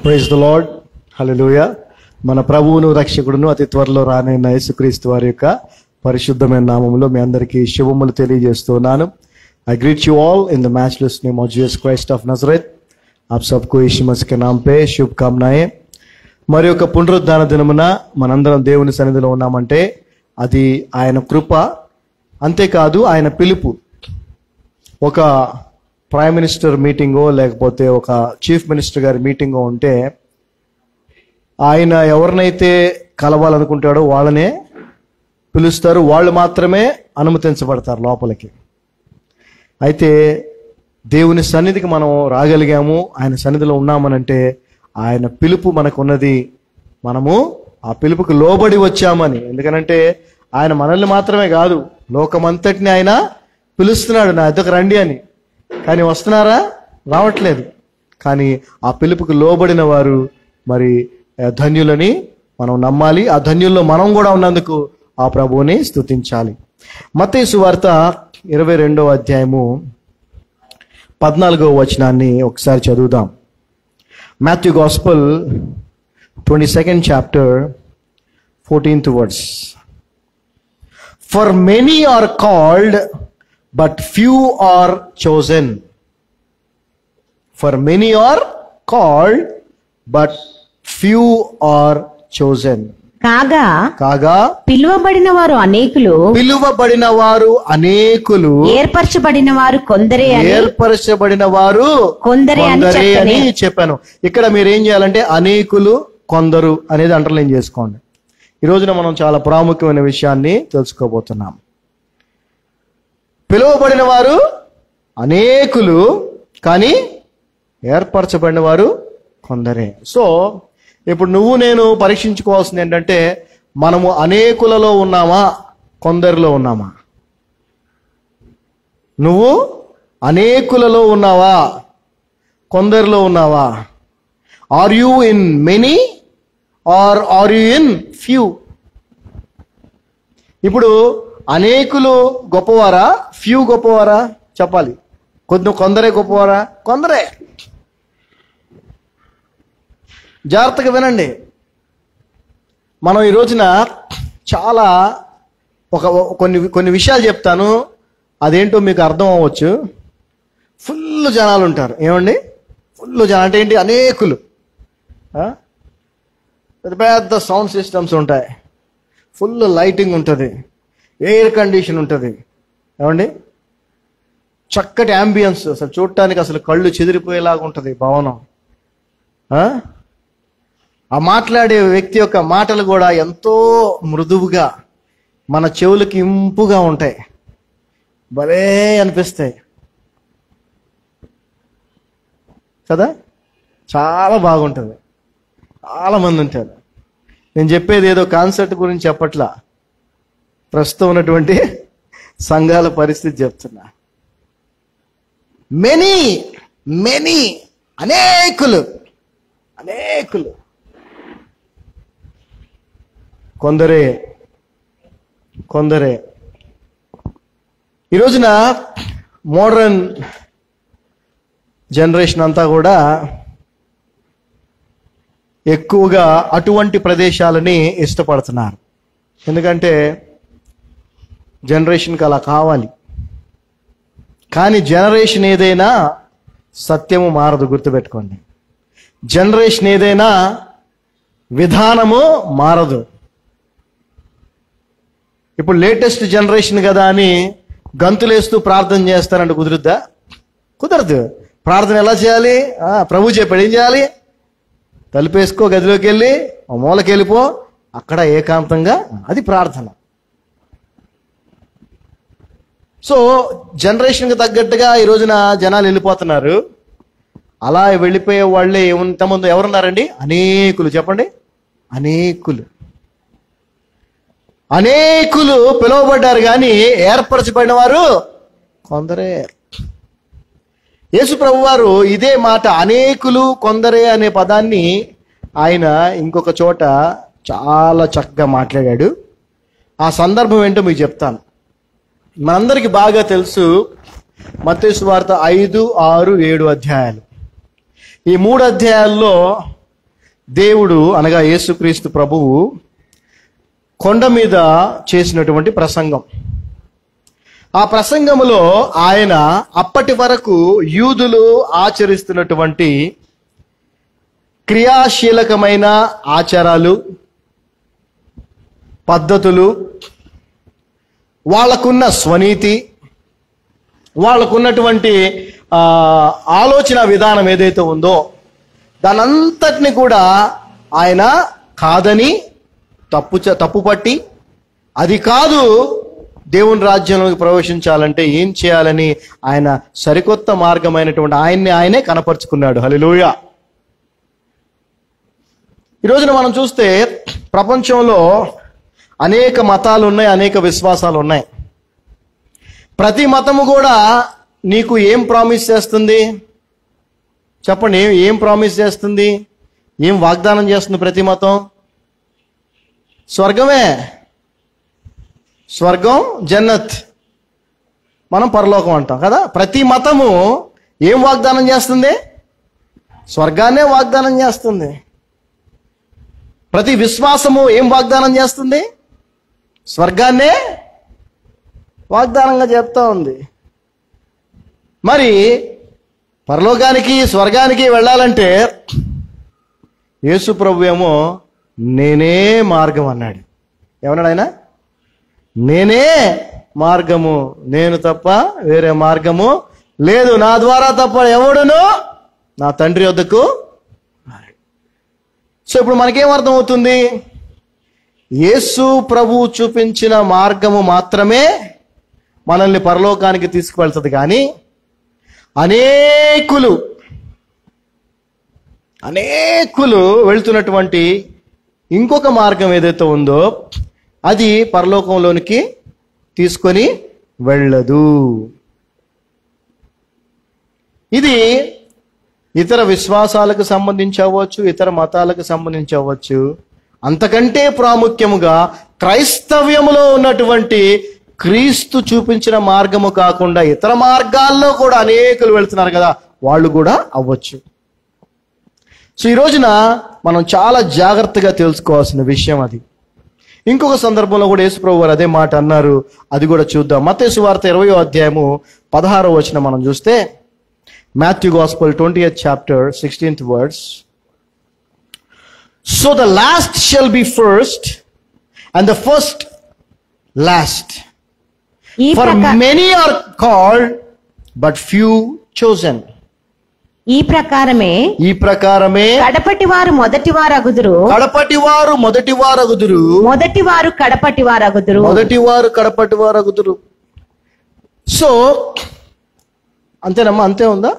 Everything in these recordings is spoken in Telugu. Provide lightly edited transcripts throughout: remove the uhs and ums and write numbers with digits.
ప్రైజ్ ద లార్డ్, హల్లెలూయా. మన ప్రభువును రక్షకుడును అతి త్వరలో రానైన యేసుక్రీస్తు వారి యొక్క పరిశుద్ధమైన నామములో మీ అందరికీ శుభములు తెలియజేస్తున్నాను. I greet you all in the matchless name of Jesus Christ of Nazareth. आप सबको यीशु मसीह के नाम पे शुभकामनाएं. మరి యొక్క పునరుద్ధాన దినమున మనందరం దేవుని సన్నిధిలో ఉన్నామంటే అది ఆయన కృప, అంతేకాదు ఆయన పిలుపు. ఒక ప్రైమ్ మినిస్టర్ మీటింగో లేకపోతే ఒక చీఫ్ మినిస్టర్ గారి మీటింగో ఉంటే ఆయన ఎవరినైతే కలవాలనుకుంటాడో వాళ్ళనే పిలుస్తారు, వాళ్ళు మాత్రమే అనుమతించబడతారు లోపలికి. అయితే దేవుని సన్నిధికి మనం రాగలిగాము, ఆయన సన్నిధిలో ఉన్నామనంటే ఆయన పిలుపు మనకున్నది, మనము ఆ పిలుపుకు లోబడి వచ్చామని. ఎందుకనంటే ఆయన మనల్ని మాత్రమే కాదు, లోకమంతటిని ఆయన పిలుస్తున్నాడు, నా ఎద్దకు రండి అని. కానీ వస్తున్నారా? రావట్లేదు. కానీ ఆ పిలుపుకు లోబడిన వారు మరి ధన్యులని మనం నమ్మాలి. ఆ ధన్యుల్లో మనం కూడా ఉన్నందుకు ఆ ప్రభువుని స్తుతించాలి. మత్తయి సువార్త 22వ అధ్యాయము 14వ వచనాన్ని ఒకసారి చదువుదాం. Matthew gospel 22nd chapter 14th verse. For many are called, but few are chosen. For many are called, but few are chosen. కాగా పిలువబడిన వారు అనేకులు, ఏర్పరచబడిన వారు కొందరే అని చెప్పాను. ఇక్కడ మీరు ఏం చేయాలంటే అనేకులు, కొందరు అనేది అండర్లైన్ చేసుకోండి. ఈ రోజున మనం చాలా ప్రాముఖ్యమైన విషయాన్ని తెలుసుకోబోతున్నాం. పిలువబడిన వారు అనేకులు, కానీ ఏర్పరచబడిన వారు కొందరే. సో ఇప్పుడు నువ్వు నేను పరీక్షించుకోవాల్సింది ఏంటంటే మనము అనేకులలో ఉన్నామా, కొందరిలో ఉన్నామా? నువ్వు అనేకులలో ఉన్నావా, కొందరిలో ఉన్నావా? Are you in many are are you in few? ఇప్పుడు అనేకులు గొప్పవారా, ఫ్యూ గొప్పవారా? చెప్పాలి. కొందరే గొప్పవారా? కొందరే. జాగ్రత్తగా వినండి. మనం ఈ రోజున చాలా కొన్ని విషయాలు చెప్తాను, అదేంటో మీకు అర్థం అవ్వచ్చు. ఫుల్ జనాలు ఉంటారు. ఏమండి? ఫుల్ జనాలు అంటే ఏంటి? అనేకులు. పెద్ద పెద్ద సౌండ్ సిస్టమ్స్ ఉంటాయి, ఫుల్ లైటింగ్ ఉంటుంది, ఎయిర్ కండిషన్ ఉంటుంది. ఏమండి? చక్కటి అంబియన్స్, అసలు చూడటానికి అసలు కళ్ళు చెదిరిపోయేలాగా ఉంటుంది భవనం. ఆ మాట్లాడే వ్యక్తి యొక్క మాటలు కూడా ఎంతో మృదువుగా మన చెవులకి ఇంపుగా ఉంటాయి, భలే అనిపిస్తాయి కదా. చాలా బాగుంటుంది. చాలా మంది ఉంటారు. నేను చెప్పేది ఏదో కాన్సెప్ట్ గురించి చెప్పట్లా, ప్రస్తుతం ఉన్నటువంటి సంఘాల పరిస్థితి చెప్తున్నా. మెనీ మెనీ, అనేకులు అనేకులు, కొందరే కొందరే. ఈ రోజున మోడర్న్ జనరేషన్ అంతా కూడా ఎక్కువగా అటువంటి ప్రదేశాలని ఇష్టపడుతున్నారు. ఎందుకంటే జనరేషన్కి అలా కావాలి. కానీ జనరేషన్ ఏదైనా సత్యము మారదు, గుర్తుపెట్టుకోండి. జనరేషన్ ఏదైనా విధానము మారదు. ఇప్పుడు లేటెస్ట్ జనరేషన్ కదా అని గంతులేస్తూ ప్రార్థన చేస్తానంటే కుదురుద్దా? కుదరదు. ప్రార్థన ఎలా చేయాలి? ప్రభు చెప్పాడు ఏం చేయాలి? తలుపేసుకో, గదిలోకి వెళ్ళి మూలకి వెళ్ళిపో, అక్కడ ఏకాంతంగా, అది ప్రార్థన. సో జనరేషన్కి తగ్గట్టుగా ఈ రోజున జనాలు వెళ్ళిపోతున్నారు. అలా వెళ్ళిపోయే వాళ్ళే ఇంతమంది ఎవరున్నారండి? అనేకులు. చెప్పండి, అనేకులు. అనేకులు పిలువబడ్డారు, కానీ ఏర్పరచబడిన వారు కొందరే. యేసు ప్రభు వారు ఇదే మాట అనేకులు కొందరే అనే పదాన్ని ఆయన ఇంకొక చోట చాలా చక్కగా మాట్లాడాడు. ఆ సందర్భం ఏంటో మీకు చెప్తాను. మనందరికీ బాగా తెలుసు, మత్తయి సువార్త 5, 6, 7 అధ్యాయాలు. ఈ 3 అధ్యాయాల్లో దేవుడు అనగా యేసుక్రీస్తు ప్రభువు కొండ మీద చేసినటువంటి ప్రసంగం. ఆ ప్రసంగములో ఆయన అప్పటి వరకు యూదులు ఆచరిస్తున్నటువంటి క్రియాశీలకమైన ఆచారాలు, పద్ధతులు, వాళ్ళకున్న స్వనీతి, వాళ్ళకున్నటువంటి ఆలోచన విధానం ఏదైతే ఉందో దానంతటిని కూడా ఆయన కాదని తప్పుపట్టి, అది కాదు దేవుని రాజ్యంలోకి ప్రవేశించాలంటే ఏం చేయాలని ఆయన సరికొత్త మార్గమైనటువంటి ఆయనే కనపరుచుకున్నాడు. హల్లెలూయా. ఈ రోజున మనం చూస్తే ప్రపంచంలో అనేక మతాలు ఉన్నాయి, అనేక విశ్వాసాలు ఉన్నాయి. ప్రతి మతము కూడా నీకు ఏం ప్రామిస్ చేస్తుంది చెప్పండి? ఏం ప్రామిస్ చేస్తుంది? ఏం వాగ్దానం చేస్తుంది ప్రతి మతం? స్వర్గమే. స్వర్గం, జన్నత్, మనం పరలోకం అంటాం కదా. ప్రతి మతము ఏం వాగ్దానం చేస్తుంది? స్వర్గాన్నే వాగ్దానం చేస్తుంది. ప్రతి విశ్వాసము ఏం వాగ్దానం చేస్తుంది? స్వర్గాన్నే వాగ్దానంగా చెప్తా ఉంది. మరి పరలోకానికి, స్వర్గానికి వెళ్ళాలంటే యేసు ప్రభు ఏమో నేనే మార్గం అన్నాడు. ఏమన్నాడు ఆయన? నేనే మార్గము, నేను తప్ప వేరే మార్గము లేదు, నా ద్వారా తప్ప ఎవడును నా తండ్రి వద్దకు. సో ఇప్పుడు మనకేం అర్థం అవుతుంది? యేసు ప్రభు చూపించిన మార్గము మాత్రమే మనల్ని పరలోకానికి తీసుకువెళ్తుంది. కానీ అనేకులు వెళ్తున్నటువంటి ఇంకొక మార్గం ఏదైతే ఉందో అది పరలోకంలోనికి తీసుకొని వెళ్ళదు. ఇది ఇతర విశ్వాసాలకు సంబంధించి అవ్వచ్చు, ఇతర మతాలకు సంబంధించి అవ్వచ్చు. అంతకంటే ప్రాముఖ్యముగా క్రైస్తవ్యములో ఉన్నటువంటి క్రీస్తు చూపించిన మార్గము కాకుండా ఇతర మార్గాల్లో కూడా అనేకులు వెళ్తున్నారు కదా, వాళ్ళు కూడా అవ్వచ్చు. సో ఈ రోజున మనం చాలా జాగ్రత్తగా తెలుసుకోవాల్సిన విషయం అది. ఇంకొక సందర్భంలో కూడా యేసు ప్రభు వారు అదే మాట అన్నారు. అది కూడా చూద్దాం. మత్తయి సువార్త 20వ అధ్యాయము 16వ వచనం మనం చూస్తే, Matthew Gospel 20th chapter 16th verse. So the last shall be first and the first last. For many are called but few chosen. ఈ ప్రకారమే కడపటి వారు మొదటి వారగుదురు, మొదటి వారు కడపటి వారగుదురు. సో అంతేనమ్మా? అంతే ఉందా?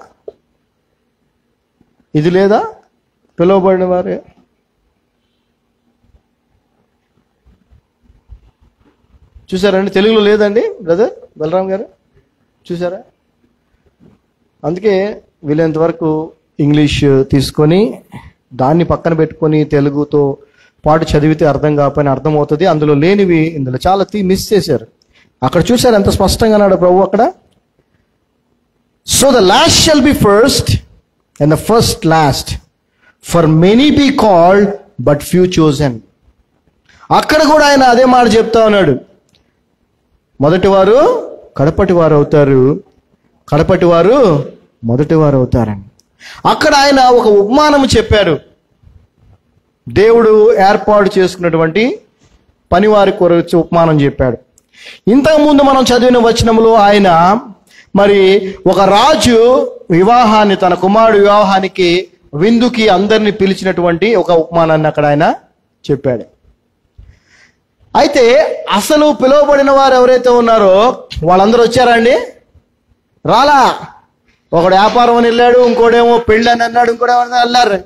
ఇది లేదా? పిలువబడిన వారే. చూసారండి? తెలుగులో లేదండి బ్రదర్ బలరాం గారు, చూసారా? అందుకే వీలైనంత వరకు ఇంగ్లీష్ తీసుకొని దాన్ని పక్కన పెట్టుకొని తెలుగుతో పాటు చదివితే అర్థం కాకపోయినా అర్థమవుతుంది. అందులో లేనివి ఇందులో చాలా మిస్ చేశారు. అక్కడ చూసారు ఎంత స్పష్టంగా అన్నాడు ప్రభు అక్కడ. So the last shall be first and the first last. For many be called but few chosen. అక్కడ కూడా ఆయన అదే మాట చెప్తా ఉన్నాడు. మొదటి వారు కడపటి వారు అవుతారు, కడపటి వారు మొదటి వారు అవుతారని. అక్కడ ఆయన ఒక ఉపమానం చెప్పాడు. దేవుడు ఏర్పాటు చేసుకున్నటువంటి పనివారి కొరకు ఉపమానం చెప్పాడు. ఇంతకుముందు మనం చదివిన వచనంలో ఆయన మరి ఒక రాజు వివాహాన్ని, తన కుమారుడు వివాహానికి విందుకి అందరినీ పిలిచినటువంటి ఒక ఉపమానాన్ని అక్కడ ఆయన చెప్పాడు. అయితే అసలు పిలువబడిన వారు ఎవరైతే ఉన్నారో వాళ్ళందరూ వచ్చారా అండి? రాలా. ఒకడు వ్యాపారం అని వెళ్ళాడు, ఇంకోడేమో పెళ్ళి అని అన్నాడు, ఇంకోడేమో అన్నారు.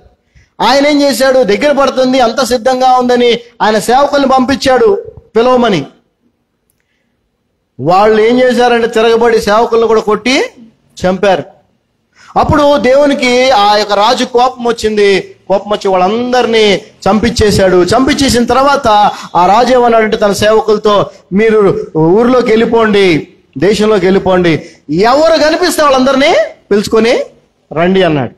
ఆయన ఏం చేశాడు? దగ్గర పడుతుంది, అంత సిద్ధంగా ఉందని ఆయన సేవకుల్ని పంపించాడు పిలవమని. వాళ్ళు ఏం చేశారంటే తిరగబడి సేవకులను కూడా కొట్టి చంపారు. అప్పుడు దేవునికి ఆ యొక్క రాజు కోపం వచ్చింది. కోపం వచ్చి వాళ్ళందరినీ చంపించేశాడు. చంపించేసిన తర్వాత ఆ రాజు ఏమన్నాడంటే తన సేవకులతో, మీరు ఊర్లోకి వెళ్ళిపోండి, దేశంలోకి వెళ్ళిపోండి, ఎవరు కనిపిస్తే వాళ్ళందరినీ పిలుచుకొని రండి అన్నాడు.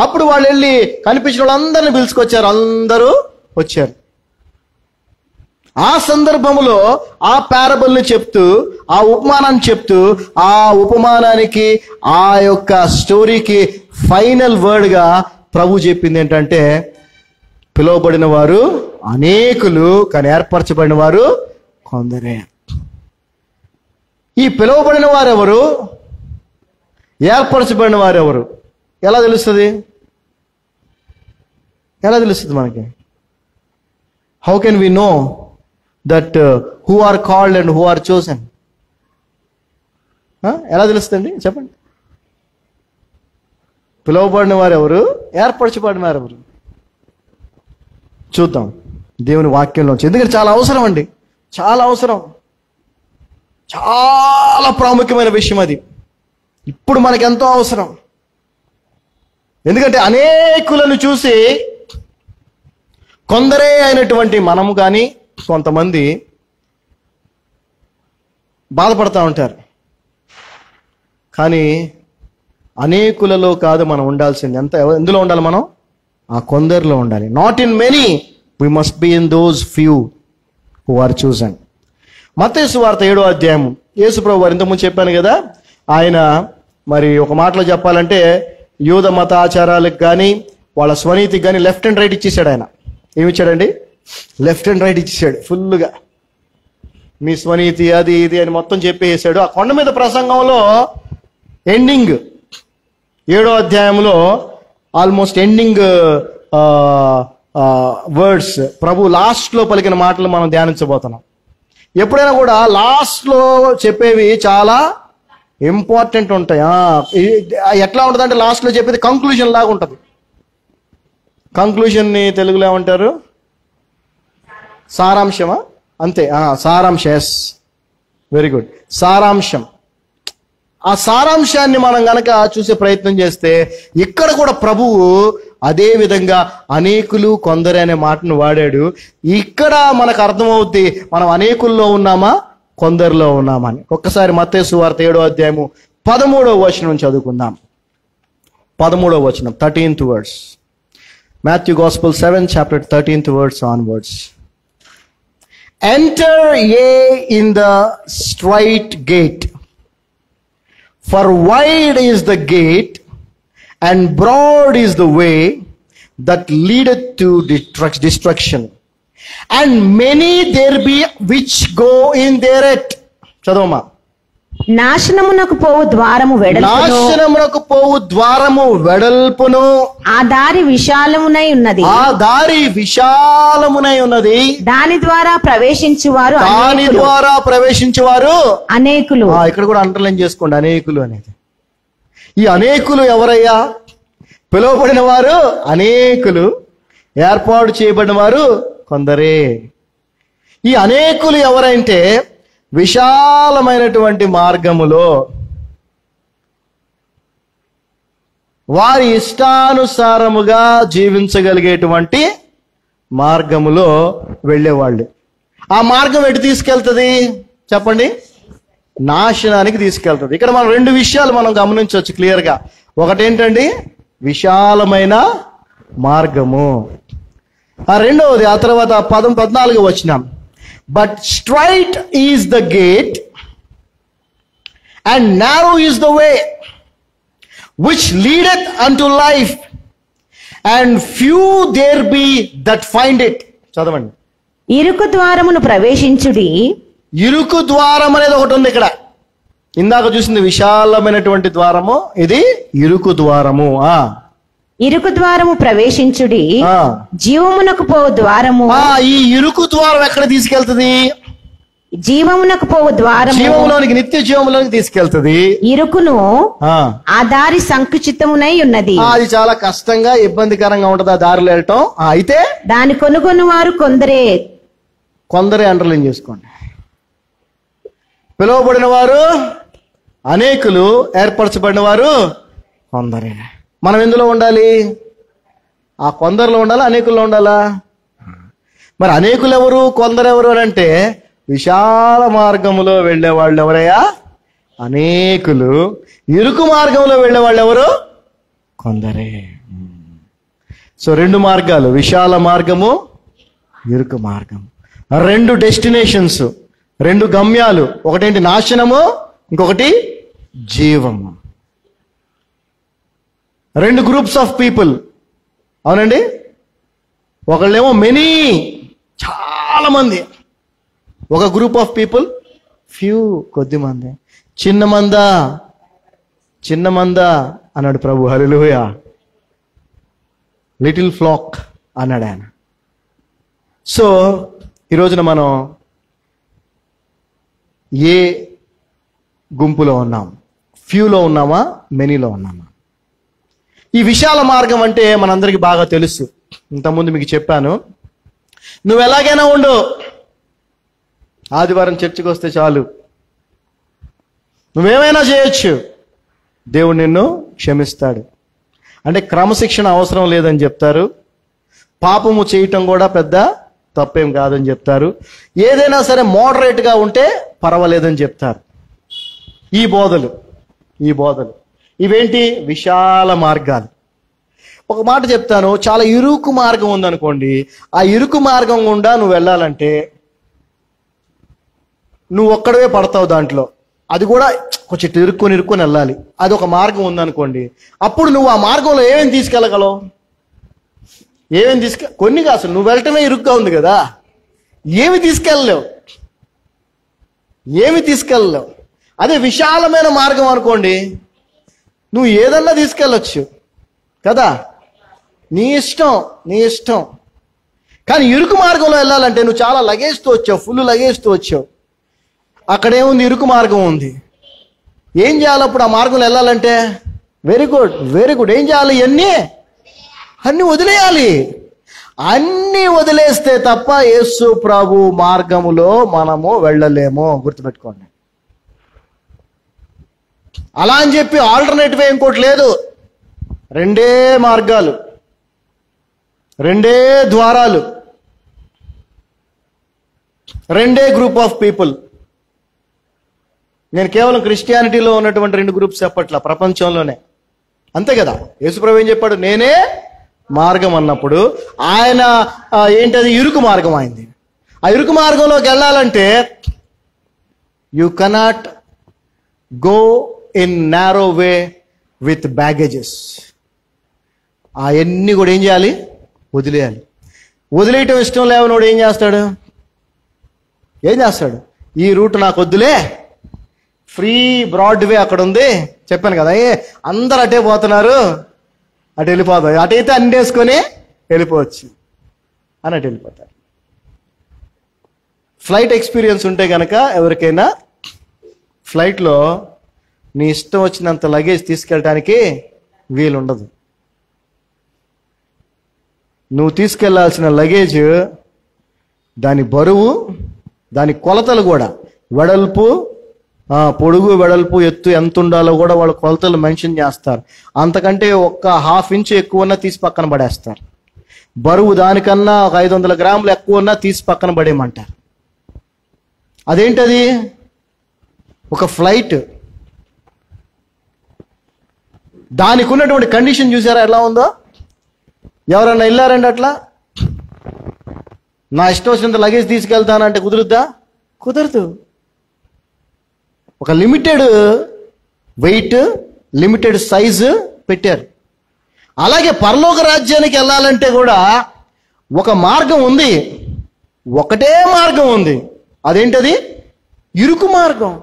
అప్పుడు వాళ్ళు వెళ్ళి కనిపించిన వాళ్ళందరినీ పిలుచుకొచ్చారు, అందరూ వచ్చారు. ఆ సందర్భంలో ఆ పారబుల్ని చెప్తూ, ఆ ఉపమానాన్ని చెప్తూ, ఆ ఉపమానానికి, ఆ యొక్క స్టోరీకి ఫైనల్ వర్డ్గా ప్రభు చెప్పింది ఏంటంటే, పిలువబడిన వారు అనేకులు, కానీ ఏర్పరచబడిన వారు కొందరే. ఈ పిలువబడిన వారెవరు, ఏర్పరచబడిన వారెవరు ఎలా తెలుస్తుంది? ఎలా తెలుస్తుంది మనకి? How can we know that who are called and who are chosen? ఎలా తెలుస్తుంది చెప్పండి? పిలువబడిన వారెవరు, ఏర్పరచబడిన వారెవరు? చూద్దాం దేవుని వాక్యంలోంచి. ఎందుకంటే చాలా అవసరం అండి, చాలా అవసరం, చాలా ప్రాముఖ్యమైన విషయం అది. ఇప్పుడు మనకి ఎంతో అవసరం. ఎందుకంటే అనేకులను చూసి కొందరే అయినటువంటి మనము కానీ కొంతమంది బాధపడతా ఉంటారు. కానీ అనేకులలో కాదు మనం ఉండాల్సింది. ఎందులో ఉండాలి మనం? ఆ కొందరిలో ఉండాలి. Not in many, we must be in those few who are chosen. మత్తయి సువార్త 7వ అధ్యాయం. యేసు ప్రభు వారు ఇంతకుముందు చెప్పాను కదా, ఆయన మరి ఒక మాటలో చెప్పాలంటే యూద మత ఆచారాలకు కానీ వాళ్ళ స్వనీతికి కానీ లెఫ్ట్ అండ్ రైట్ ఇచ్చేసాడు. ఆయన ఏమి ఇచ్చాడండి? లెఫ్ట్ అండ్ రైట్ ఇచ్చేసాడు ఫుల్గా. మీ స్వనీతి అది ఇది అని మొత్తం చెప్పేసాడు. ఆ కొండ మీద ప్రసంగంలో ఎండింగ్ 7వ అధ్యాయంలో ఆల్మోస్ట్ ఎండింగ్ వర్డ్స్, ప్రభు లాస్ట్లో పలికిన మాటలు మనం ధ్యానించబోతున్నాం. ఎప్పుడైనా కూడా లాస్ట్లో చెప్పేవి చాలా ఇంపార్టెంట్ ఉంటాయి. ఎట్లా ఉంటుంది అంటే లాస్ట్లో చెప్పేది కంక్లూజన్ లాగా ఉంటుంది. కంక్లూజన్ని తెలుగులో ఏమంటారు? సారాంశమా? అంతే, సారాంశం. ఎస్, వెరీ గుడ్, సారాంశం. ఆ సారాంశాన్ని మనం గనక చూసే ప్రయత్నం చేస్తే ఇక్కడ కూడా ప్రభువు అదే విధంగా అనేకులు కొందరే అనే మాటను వాడాడు. ఇక్కడ మనకు అర్థమవుద్ది మనం అనేకుల్లో ఉన్నామా, కొందరిలో ఉన్నామా అని. ఒక్కసారి మత్తయి సువార్త 7వ అధ్యాయము 13వ వచనం చదువుకుందాం. 13వ వచనం, 13th verse. Matthew Gospel 7 chapter 13th verse onwards. Enter ye in the strait gate, for wide is the gate and broad is the way that leadeth to destruction, and many there be which go in thereat. చదవమా. నాశనమునకు పోవు ద్వారము వెడల్పును, నాశనమునకు పోవు ద్వారము వెడల్పును, ఆ దారి విశాలమునై ఉన్నది, ఆ దారి విశాలమునై ఉన్నది, దాని ద్వారా ప్రవేశించువారు దాని ద్వారా ప్రవేశించువారు అనేకులు. ఇక్కడ కూడా అండర్లైన్ చేసుకోండి, అనేకులు అనేది. ఈ అనేకులు ఎవరయ్యా? పిలువబడిన వారు అనేకులు, ఏర్పాటు చేయబడిన వారు కొందరే. ఈ అనేకులు ఎవరంటే విశాలమైనటువంటి మార్గములో వారి ఇష్టానుసారముగా జీవించగలిగేటువంటి మార్గములో వెళ్ళేవాళ్ళు. ఆ మార్గం ఎటు తీసుకెళ్తుంది చెప్పండి? నాశనానికి తీసుకెళ్తుంది. ఇక్కడ మనం 2 విషయాలు మనం గమనించవచ్చు క్లియర్గా. ఒకటేంటండి? విశాలమైన మార్గము. రెండవది, ఆ తర్వాత 14వ వచనం, but strait is the gate and narrow is the way which leadeth unto life and few there be that find it. చదవండి. ఇరుకు ద్వారమును ప్రవేశించుడి. ఇరుకు ద్వారం అనేది ఒకటి ఉంది ఇక్కడ. ఇందాక చూసింది విశాలమైనటువంటి ద్వారము, ఇది ఇరుకు ద్వారము. ఇరుకు ద్వారము ప్రవేశించుడి, జీవమునకు పోవు ద్వారము. ఈ ఇరుకు ద్వారం ఎక్కడ తీసుకెళ్తుంది? జీవమునకు పోవు ద్వారము, జీవంలోనికి, నిత్య జీవంలోనికి తీసుకెళ్తుంది. ఇరుకును, ఆ దారి సంకుచితమునై ఉన్నది. అది చాలా కష్టంగా, ఇబ్బందికరంగా ఉంటది ఆ దారిలో వెళ్ళటం. అయితే దాని కొనుగొని వారు కొందరే. కొందరే అండర్లైన్ చేసుకోండి. పిలువబడిన వారు అనేకులు, ఏర్పరచబడిన వారు కొందరే. మనం ఎందులో ఉండాలి? ఆ కొందరిలో ఉండాలా, అనేకుల్లో ఉండాలా? మరి అనేకులు ఎవరు, కొందరెవరు అని అంటే విశాల మార్గంలో వెళ్ళే వాళ్ళు ఎవరయ్యా? అనేకులు. ఇరుకు మార్గంలో వెళ్ళే వాళ్ళు ఎవరు? కొందరే. సో 2 మార్గాలు, విశాల మార్గము, ఇరుకు మార్గం. 2 డెస్టినేషన్స్, 2 గమ్యాలు. ఒకటేంటి? నాశనము, ఇంకొకటి జీవము. 2 గ్రూప్స్ ఆఫ్ పీపుల్. అవునండి. ఒకళ్ళేమో మెనీ, చాలా మంది. ఒక గ్రూప్ ఆఫ్ పీపుల్ ఫ్యూ, కొద్ది మంది. చిన్న మంద అన్నాడు ప్రభు. హల్లెలూయా. లిటిల్ ఫ్లాక్ అన్నాడు ఆయన. సో ఈ రోజున మనం ఏ గుంపులో ఉన్నాం? ఫ్యూలో ఉన్నామా, మెనీలో ఉన్నామా? ఈ విశాల మార్గం అంటే మనందరికీ బాగా తెలుసు. ఇంతకుముందు మీకు చెప్పాను, నువ్వు ఎలాగైనా ఉండు, ఆదివారం చర్చికి వస్తే చాలు, నువ్వేమైనా చేయొచ్చు, దేవుడు నిన్ను క్షమిస్తాడు. అంటే క్రమశిక్షణ అవసరం లేదని చెప్తారు. పాపము చేయటం కూడా పెద్ద తప్పేం కాదని చెప్తారు. ఏదైనా సరే మోడరేట్గా ఉంటే పర్వాలేదని చెప్తారు. ఈ బోధలు ఇవేంటి? విశాల మార్గాలు. ఒక మాట చెప్తాను, చాలా ఇరుకు మార్గం ఉందనుకోండి. ఆ ఇరుకు మార్గం గుండా నువ్వు వెళ్ళాలంటే నువ్వు ఒక్కడవే పడతావు దాంట్లో. అది కూడా కొంచెం ఇరుక్కొని వెళ్ళాలి. అది ఒక మార్గం ఉందనుకోండి. అప్పుడు నువ్వు ఆ మార్గంలో ఏమేమి తీసుకెళ్ళగలవు? కొన్ని కాదు, నువ్వు వెళ్ళటమే ఇరుగ్గా ఉంది కదా, ఏమి తీసుకెళ్ళలేవు. అదే విశాలమైన మార్గం అనుకోండి, నువ్వు ఏదన్నా తీసుకెళ్ళొచ్చు కదా, నీ ఇష్టం. కానీ ఇరుకు మార్గంలో వెళ్ళాలంటే నువ్వు చాలా లగేజ్తో వచ్చావు, ఫుల్ లగేజ్తో వచ్చావు. అక్కడేముంది? ఇరుకు మార్గం ఉంది. ఏం చేయాలి అప్పుడు ఆ మార్గంలో వెళ్ళాలంటే? Very good. ఏం చేయాలి? అన్నీ వదిలేయాలి. అన్నీ వదిలేస్తే తప్ప యేసు ప్రభు మార్గములో మనము వెళ్ళలేము. గుర్తుపెట్టుకోండి. అలా అని చెప్పి ఆల్టర్నేటివ్ ఇంకోటి లేదు. 2 మార్గాలు, 2 ద్వారాలు, 2 గ్రూప్ ఆఫ్ పీపుల్. నేను కేవలం క్రిస్టియానిటీలో ఉన్నటువంటి 2 గ్రూప్స్ చెప్పట్లా, ప్రపంచంలోనే అంతే కదా. యేసుప్రభు ఏం చెప్పాడు? నేనే మార్గం అన్నప్పుడు ఆయన ఏంటది? ఇరుకు మార్గం అయింది. ఆ ఇరుకు మార్గంలోకి వెళ్ళాలంటే you cannot go in narrow way with baggages. అవన్నీ కూడా ఏం చేయాలి? వదిలేయాలి. వదిలేయటం ఇష్టం లేవనోడు ఏం చేస్తాడు? ఈ రూట్ నాకు వద్దులే, ఫ్రీ బ్రాడ్వే అక్కడ ఉంది, చెప్పాను కదా, అందరు అటే పోతున్నారు, అటు వెళ్ళిపోతాం, అటైతే అన్ని వేసుకొని వెళ్ళిపోవచ్చు అని అటు వెళ్ళిపోతారు. ఫ్లైట్ ఎక్స్పీరియన్స్ ఉంటే కనుక ఎవరికైనా ఫ్లైట్లో నీ ఇష్టం వచ్చినంత లగేజ్ తీసుకెళ్ళటానికి వీలుండదు. నువ్వు తీసుకెళ్లాల్సిన లగేజ్, దాని బరువు, దాని కొలతలు కూడా, వెడల్పు, పొడుగు, వెడల్పు, ఎత్తు ఎంత ఉండాలో కూడా వాళ్ళు కొలతలు మెన్షన్ చేస్తారు. అంతకంటే ఒక్క 1/2 ఇంచు ఎక్కువన్నా తీసి పక్కన పడేస్తారు. బరువు దానికన్నా ఒక 500 గ్రాములు ఎక్కువన్నా తీసి పక్కన పడేయమంటారు. అదేంటది? ఒక ఫ్లైట్. దానికి ఉన్నటువంటి కండిషన్ చూసారా ఎలా ఉందో? ఎవరన్నా వెళ్ళారండి అట్లా? నా ఇష్టం వచ్చినంత లగేజ్ తీసుకెళ్తానంటే కుదురుద్దా? కుదరదు. ఒక లిమిటెడ్ వెయిట్, లిమిటెడ్ సైజు పెట్టారు. అలాగే పరలోక రాజ్యానికి వెళ్ళాలంటే కూడా ఒక మార్గం ఉంది, ఒకటే మార్గం ఉంది. అదేంటది? ఇరుకు మార్గం.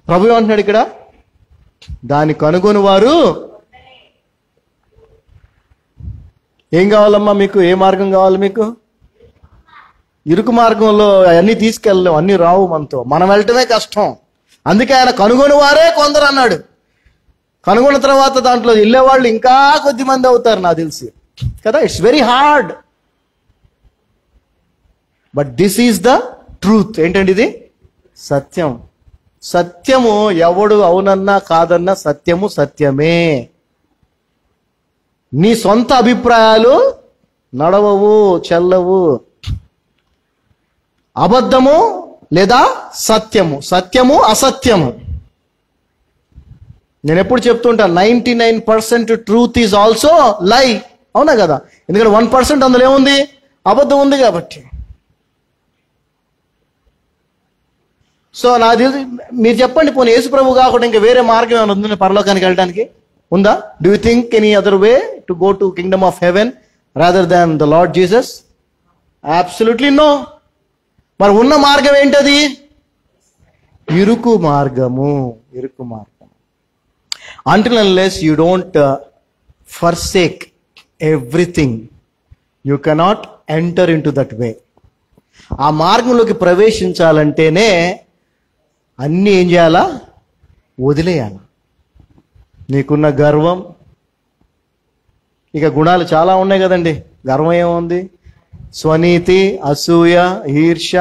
ప్రభు అంటున్నాడు ఇక్కడ, దాన్ని కనుగొని వారు. ఏం కావాలమ్మా మీకు? ఏ మార్గం కావాలి మీకు? ఇరుకు మార్గంలో అన్నీ తీసుకెళ్ళలేం, అన్నీ రావు మనతో, మనం వెళ్ళటమే కష్టం. అందుకే ఆయన కనుగొని వారే కొందరు అన్నాడు. కనుగొన్న తర్వాత దాంట్లో వెళ్ళేవాళ్ళు ఇంకా కొద్ది మంది అవుతారు నాకు తెలిసి కదా. It's very hard, but this is the truth. ఏంటండి ఇది? సత్యం. సత్యము ఎవడు అవునన్నా కాదన్నా సత్యము సత్యమే. నీ సొంత అభిప్రాయాలు నడవవు, చెల్లవు. అబద్ధము లేదా సత్యము, సత్యము అసత్యము. నేను ఎప్పుడు చెప్తుంటాను, 99% ట్రూత్ ఈజ్ ఆల్సో లై. అవునా కదా? ఎందుకంటే 1% అందులో ఏముంది? అబద్ధం ఉంది కాబట్టి. సో నాది మీరు చెప్పండి, పోనీ యేసు ప్రభు కాకుండా ఇంకా వేరే మార్గం ఏమైనా ఉందా పరలోకానికి వెళ్ళడానికి? ఉందా? Do you think any other way to go to kingdom of heaven rather than the Lord Jesus? Absolutely no. మరి ఉన్న మార్గం ఏంటది? ఇరుకు మార్గము. ఇరుకు మార్గం. Until unless you don't forsake everything, you cannot enter into that way. ఆ మార్గంలోకి ప్రవేశించాలంటేనే అన్నీ ఏం చేయాలా? వదిలేయాలి. నీకున్న గర్వం, ఇక గుణాలు చాలా ఉన్నాయి కదండి. గర్వం ఏముంది? స్వనీతి, అసూయ, ఈర్ష్య,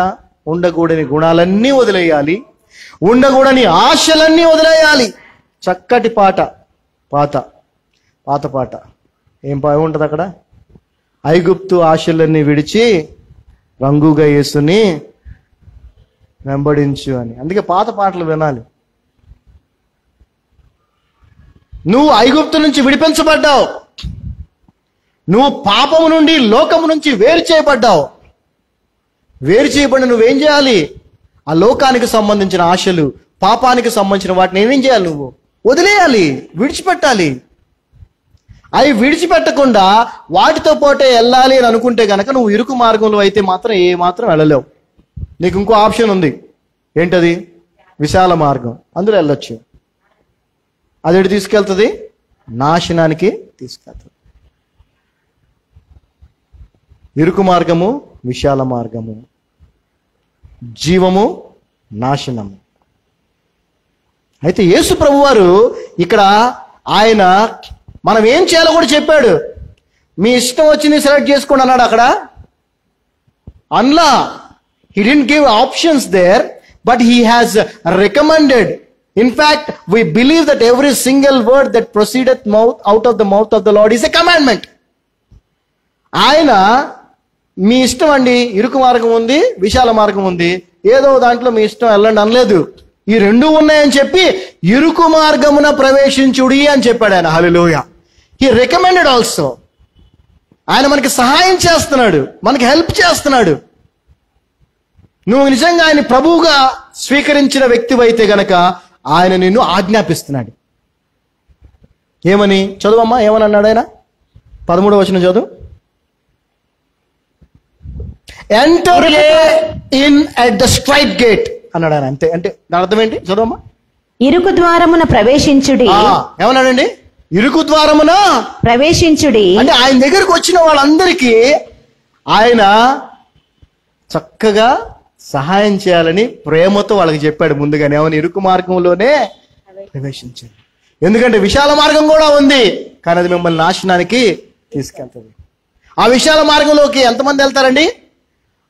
ఉండకూడని గుణాలన్నీ వదిలేయాలి. ఉండకూడని ఆశలన్నీ వదిలేయాలి. చక్కటి పాట, పాత పాట ఏం ఉంటుంది అక్కడ? ఐగుప్తు ఆశలన్నీ విడిచి రంగుగా యేసుని వెంబడించు అని. అందుకే పాత పాటలు వినాలి. నువ్వు ఐగుప్తు నుంచి విడిపించబడ్డావు. నువ్వు పాపము నుండి, లోకము నుంచి వేరు చేయబడ్డావు. వేరు చేయబడి నువ్వేం చేయాలి? ఆ లోకానికి సంబంధించిన ఆశలు, పాపానికి సంబంధించిన వాటిని ఏమేం చేయాలి? నువ్వు వదిలేయాలి, విడిచిపెట్టాలి. అవి విడిచిపెట్టకుండా వాటితో పాటే వెళ్ళాలి అని అనుకుంటే గనక నువ్వు ఇరుకు మార్గంలో అయితే మాత్రం ఏ మాత్రం వెళ్ళలేవు. నీకు ఇంకో ఆప్షన్ ఉంది. ఏంటది? విశాల మార్గం. అందులో వెళ్ళొచ్చు. అది ఎటు తీసుకెళ్తుంది? నాశనానికి తీసుకెళ్తుంది. ఇరుకు మార్గము, విశాల మార్గము, జీవము, నాశనము. అయితే యేసు ప్రభు వారు ఇక్కడ ఆయన మనం ఏం చేయాలో కూడా చెప్పాడు. మీ ఇష్టం వచ్చింది సెలెక్ట్ చేసుకోండి అన్నాడు అక్కడ. అన్లా he didn't give options there, but he has recommended. In fact, we believe that every single word that proceedeth out of the mouth of the Lord is a commandment. ఆయన మీ ఇష్టం అండి, ఇరుకు మార్గం ఉంది, విశాల మార్గం ఉంది, ఏదో దాంట్లో మీ ఇష్టం వెళ్ళండి అనలేదు. ఈ రెండు ఉన్నాయని చెప్పి ఇరుకు మార్గమున ప్రవేశించుడి అని చెప్పాడు ఆయన. హల్లెలూయా. హి రికమెండెడ్ ఆల్సో. ఆయన మనకి సహాయం చేస్తున్నాడు, మనకి హెల్ప్ చేస్తున్నాడు. నువ్వు నిజంగా ఆయన ప్రభువుగా స్వీకరించిన వ్యక్తివైతే గనక ఆయన నిన్ను ఆజ్ఞాపిస్తున్నాడు. ఏమని? చదువమ్మా, ఏమని అన్నాడు ఆయన? 13వ వచనం చదువు. Enter in at the straight gate అన్నాడు ఆయన. అంతే. అంటే దాని అర్థం ఏంటి? చదవమ్మా. ఇరుకు ద్వారమున ప్రవేశించుడి. ఏమన్నాడండి? ఇరుకు ద్వారమున ప్రవేశించుడి. అంటే ఆయన దగ్గరకు వచ్చిన వాళ్ళందరికీ ఆయన చక్కగా సహాయం చేయాలని ప్రేమతో వాళ్ళకి చెప్పాడు ముందుగానే. ఏమని? ఇరుకు మార్గంలోనే ప్రవేశించండి. ఎందుకంటే విశాల మార్గం కూడా ఉంది, కానీ అది మిమ్మల్ని నాశనానికి తీసుకెళ్తుంది. ఆ విశాల మార్గంలోకి ఎంతమంది వెళ్తారండి?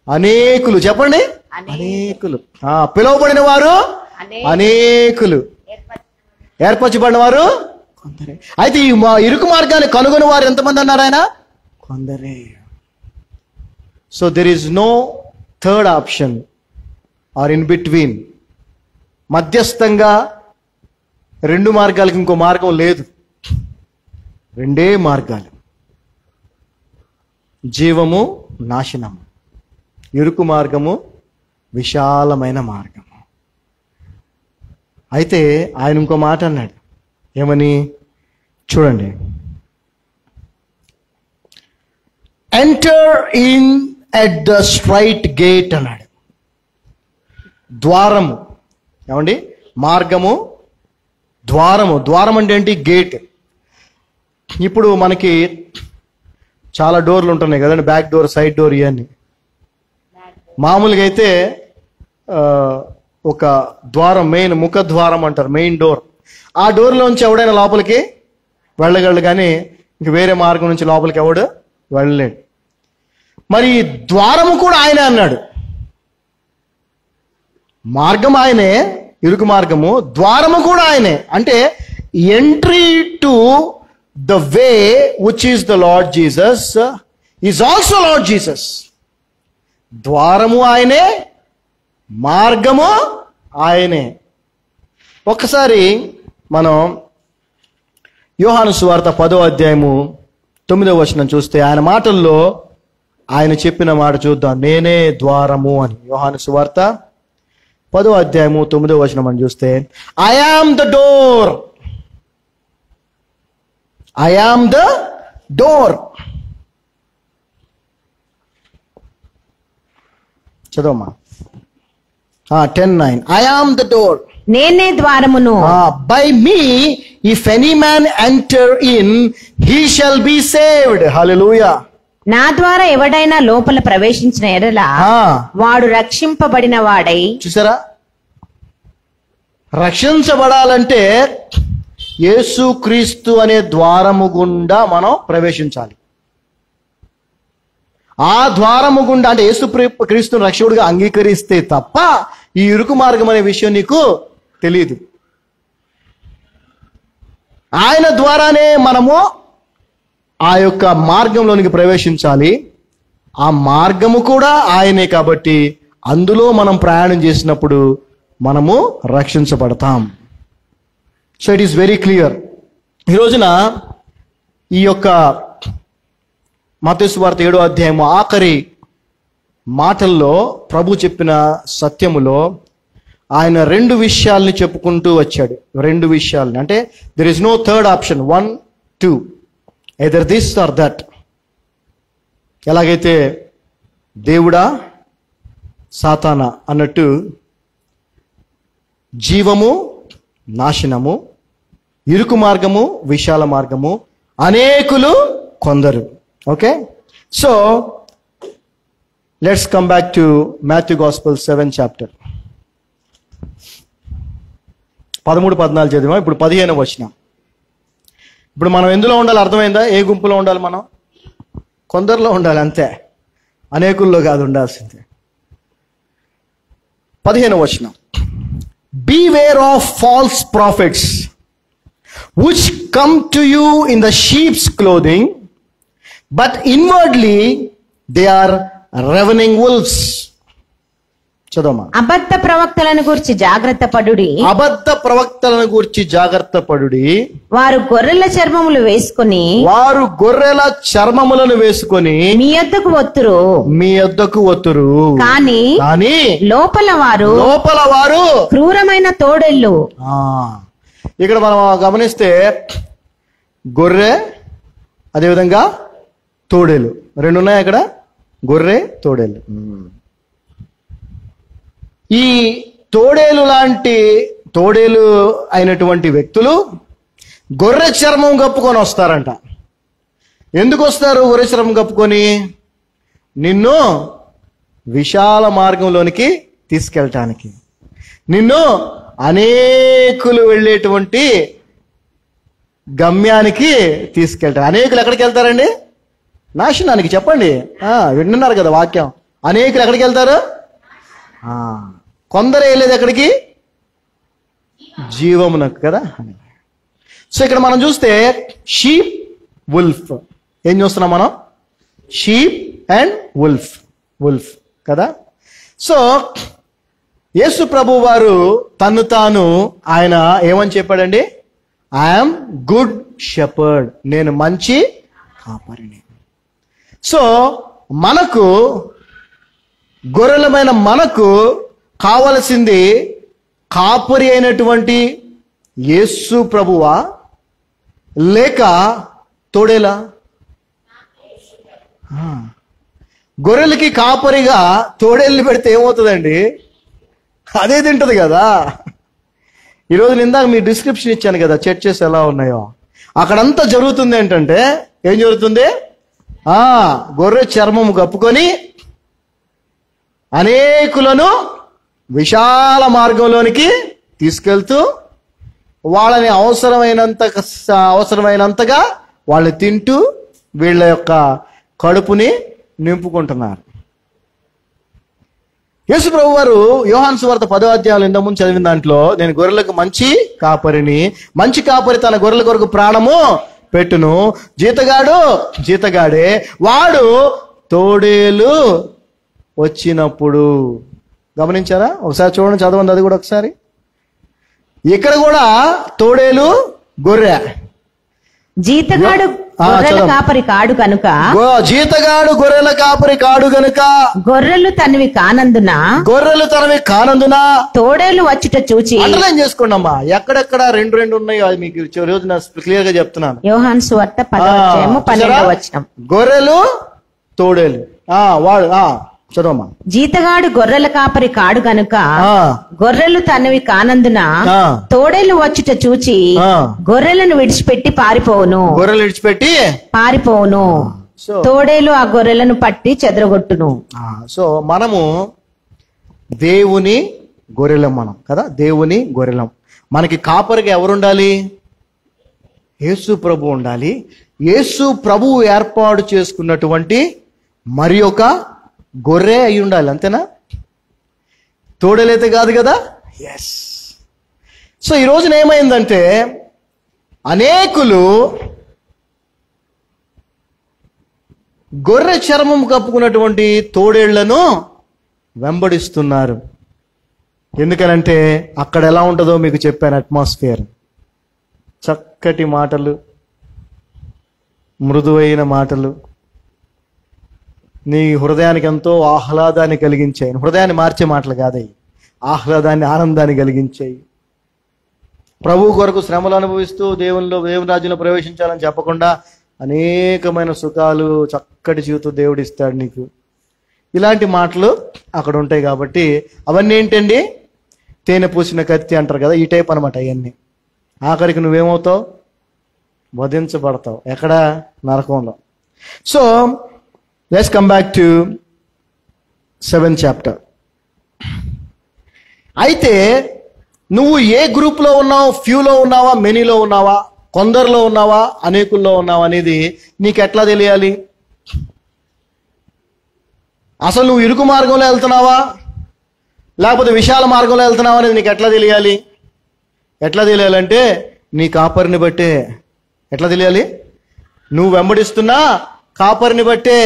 అనేకులు. చెప్పండి, అనేకులు. పిలువబడిన వారు అనేకులు, ఏర్పరచబడిన వారు కొందరే. అయితే ఈ ఇరుకు మార్గాన్ని కనుగొని వారు ఎంతమంది అన్నారు ఆయన? కొందరే. So there is no third option or in between. మధ్యస్థంగా రెండు మార్గాలకి ఇంకో మార్గం లేదు. రెండే మార్గాలు, జీవము, నాశనము. ఇరుకు మార్గము, విశాలమైన మార్గము. అయితే ఆయన ఇంకో మాట అన్నాడు. ఏమని? చూడండి. Enter in at the straight gate అన్నాడు. ద్వారము. ఏమండి? మార్గము, ద్వారము. ద్వారం అంటే ఏంటి? గేట్. ఇప్పుడు మనకి చాలా డోర్లు ఉంటున్నాయి కదండి, బ్యాక్ డోర్, సైడ్ డోర్, ఇవన్నీ. మామూలుగా అయితే ఒక ద్వారం, మెయిన్ ముఖ ద్వారం అంటారు, మెయిన్ డోర్. ఆ డోర్లోంచి ఎవడైనా లోపలికి వెళ్ళగలడు, కానీ ఇంక వేరే మార్గం నుంచి లోపలికి ఎవడు వెళ్ళలేడు. మరి ద్వారము కూడా ఆయనే అన్నాడు. మార్గం ఆయనే, ఇరుకు మార్గము. ద్వారము కూడా ఆయనే. అంటే entry to the way which is the Lord Jesus is also lord Jesus. ద్వారము ఆయనే, మార్గము ఆయనే. ఒక్కసారి మనం యోహాను సువార్త 10వ అధ్యాయము 9వ వచనం చూస్తే ఆయన మాటల్లో ఆయన చెప్పిన మాట చూద్దాం. నేనే ద్వారము అని. యోహాను సువార్త 10వ అధ్యాయము 9వ వచనం అని చూస్తే, I am the door, I am the door. చదవమ్మా. 10:9. ఐ యామ్ ద డోర్, నేనే ద్వారమును. By me if any man enter in he shall be saved. హల్లెలూయా. నా ద్వారా ఎవడైనా లోపల ప్రవేశించిన ఎడల వాడు రక్షింపబడిన వాడై. చూసారా, రక్షించబడాలంటే యేసు క్రీస్తు అనే ద్వారము గుండా మనం ప్రవేశించాలి. ఆ ద్వారము గుండా అంటే యేసు క్రీస్తుని రక్షకుడిగా అంగీకరిస్తే తప్ప ఈ ఇరుకు మార్గం అనే విషయం నీకు తెలియదు. ఆయన ద్వారానే మనము ఆ యొక్క మార్గంలోనికి ప్రవేశించాలి. ఆ మార్గము కూడా ఆయనే కాబట్టి అందులో మనం ప్రయాణం చేసినప్పుడు మనము రక్షించబడతాం. So it is very clear. ఈ రోజున ఈ యొక్క మత్తయి సువార్త 7వ అధ్యాయము ఆఖరి మాటల్లో ప్రభు చెప్పిన సత్యములో ఆయన 2 విషయాల్ని చెప్పుకుంటూ వచ్చాడు. 2 విషయాల్ని అంటే there is no third option, 1, 2, either this or that. ఎలాగైతే దేవుడా సాతానా అన్నట్టు జీవము నాశనము, ఇరుకు మార్గము విశాల మార్గము, అనేకులు కొందరు. Okay, so let's come back to Matthew gospel 7th chapter. 13-14 చదివాం. ఇప్పుడు 15వ వచనం. ఇప్పుడు మనం ఎందులో ఉండాలి అర్థమైందా? ఏ గుంపులో ఉండాలి? మనం కొందరిలో ఉండాలి, అంతే, అనేకుల్లో కాదు ఉండాల్సిందే. 15వ వచనం. Beware of false prophets which come to you in the sheep's clothing, but inwardly they are ravening wolves. చదవమా. అబద్ధ ప్రవక్తలను గురించి జాగ్రత్త పడుడి. అబద్ధ ప్రవక్తలను గురించి జాగ్రత్త పడుడి. వారు గొర్రెల చర్మములు వేసుకొని, వారు గొర్రెల చర్మములను వేసుకొని మీ యొద్దకు వత్తురు, మీ యొద్దకు వత్తురు, కానీ లోపల వారు క్రూరమైన తోడేళ్ళు. ఇక్కడ మనం గమనిస్తే గొర్రె, అదేవిధంగా తోడేలు 2 ఉన్నాయి అక్కడ. గొర్రె, తోడేలు. ఈ తోడేలు అయినటువంటి వ్యక్తులు గొర్రె చర్మం కప్పుకొని వస్తారంట. ఎందుకు వస్తారు గొర్రె చర్మం కప్పుకొని? నిన్ను విశాల మార్గంలోనికి తీసుకెళ్ళటానికి, నిన్ను అనేకులు వెళ్ళేటువంటి గమ్యానికి తీసుకెళ్తారు. అనేకులు ఎక్కడికి వెళ్తారండి? నాశనానికి. చెప్పండి, వింటున్నారు కదా వాక్యం. అనేకులు ఎక్కడికి వెళ్తారు? కొందరే వెళ్ళేది ఎక్కడికి? జీవమునకు కదా. సో ఇక్కడ మనం చూస్తే షీప్, వుల్ఫ్. ఏం చూస్తున్నాం మనం? షీప్ అండ్ వుల్ఫ్ కదా. సో యేసు ప్రభు వారు తను తాను ఆయన ఏమని చెప్పాడండి? ఐఎమ్ గుడ్ షెపర్డ్, నేను మంచి కాపరిని. సో మనకు, గొర్రెలమైన మనకు కావలసింది కాపరి అయినటువంటి యేసు ప్రభువా లేక తోడేలా? గొర్రెలకి కాపరిగా తోడేళ్ళు పెడితే ఏమవుతుందండి? అదే తింటది కదా. ఈరోజు ఇందాక మీ డిస్క్రిప్షన్ ఇచ్చాను కదా చర్చెస్ ఎలా ఉన్నాయో. అక్కడంతా జరుగుతుంది ఏంటంటే, ఏం జరుగుతుంది? గొర్రె చర్మము కప్పుకొని అనేకులను విశాల మార్గంలోనికి తీసుకెళ్తూ వాళ్ళని అవసరమైనంతగా వాళ్ళని తింటూ వీళ్ళ యొక్క కడుపుని నింపుకుంటున్నారు. యేసు ప్రభు వారు యోహాను సువార్త 10వ అధ్యాయం ఇంతకుముందు చదివిన దాంట్లో, నేను గొర్రెలకు మంచి కాపరిని, మంచి కాపరి తన గొర్రెల కొరకు ప్రాణము పెట్టును, జీతగాడే వాడు తోడేలు వచ్చినప్పుడు. గమనించారా? ఒకసారి చూడండి, చదవండి అది కూడా ఒకసారి. ఇక్కడ కూడా తోడేలు, గొర్రె. జీతగాడు గొర్రెల కాపరి కాడు కనుక జీతగాడు గొర్రెల కాపరి కాడు గనుక గొర్రెలు తనవి కానందున తోడేలు వచ్చుట చూచి అండర్లైన్ చేసుకోండి అమ్మా. ఎక్కడెక్కడ రెండు ఉన్నాయో అది మీకు రోజు క్లియర్ గా చెప్తున్నాను. యోహాను సువార్త 10:12 వచనం. గొర్రెలు తోడేలు వాడు చదవమ్మా. జీతగాడు గొర్రెల కాపరి కాడు గనుక గొర్రెలు తనవి కానందున తోడేలు వచ్చుట చూచి గొర్రెలను విడిచిపెట్టి పారిపోవును. తోడేలు ఆ గొర్రెలను పట్టి చెదరగొట్టును. సో మనము దేవుని గొర్రెలం, మనం కదా దేవుని గొర్రెలం. మనకి కాపరిగా ఎవరుండాలి? యేసు ప్రభు ఉండాలి. యేసు ప్రభు ఏర్పాటు చేసుకున్నటువంటి మరి ఒక గొర్రె అయి ఉండాలి, అంతేనా? తోడేలైతే కాదు కదా. ఎస్. సో ఈ రోజున ఏమైందంటే అనేకులు గొర్రె చర్మం కప్పుకున్నటువంటి తోడేళ్లను వెంబడిస్తున్నారు. ఎందుకనంటే అక్కడ ఎలా ఉంటుందో మీకు చెప్పాను. అట్మాస్ఫియర్, చక్కటి మాటలు, మృదువైన మాటలు, నీ హృదయానికి ఎంతో ఆహ్లాదాన్ని కలిగించాయి. హృదయాన్ని మార్చే మాటలు కాదవి, ఆహ్లాదాన్ని, ఆనందాన్ని కలిగించాయి. ప్రభు కొరకు శ్రమలు అనుభవిస్తూ దేవుని రాజ్యంలో ప్రవేశించాలని చెప్పకుండా అనేకమైన సుఖాలు, చక్కటి జీవితం దేవుడు ఇస్తాడు నీకు. ఇలాంటి మాటలు అక్కడ ఉంటాయి. కాబట్టి అవన్నీ ఏంటండి? తేనె పూసిన కత్తి అంటారు కదా, ఈ టైప్ అనమాట. అవన్నీ ఆఖరికి నువ్వేమవుతావు? వధించబడతావు. ఎక్కడ? నరకంలో. So let's come back to 7th chapter. అయితే నువ్వు ఏ గ్రూప్లో ఉన్నావు? ఫ్యూలో ఉన్నావా? మెనీలో ఉన్నావా? కొందరిలో ఉన్నావా? అనేకుల్లో ఉన్నావా అనేది నీకు ఎట్లా తెలియాలి? అసలు నువ్వు ఇరుకు మార్గంలో వెళ్తున్నావా లేకపోతే విశాల మార్గంలో వెళ్తున్నావా అనేది నీకు ఎట్లా తెలియాలి? ఎట్లా తెలియాలంటే నీ కాపరిని బట్టే. ఎట్లా తెలియాలి? నువ్వు వెంబడిస్తున్నా కాపరిని బట్టే.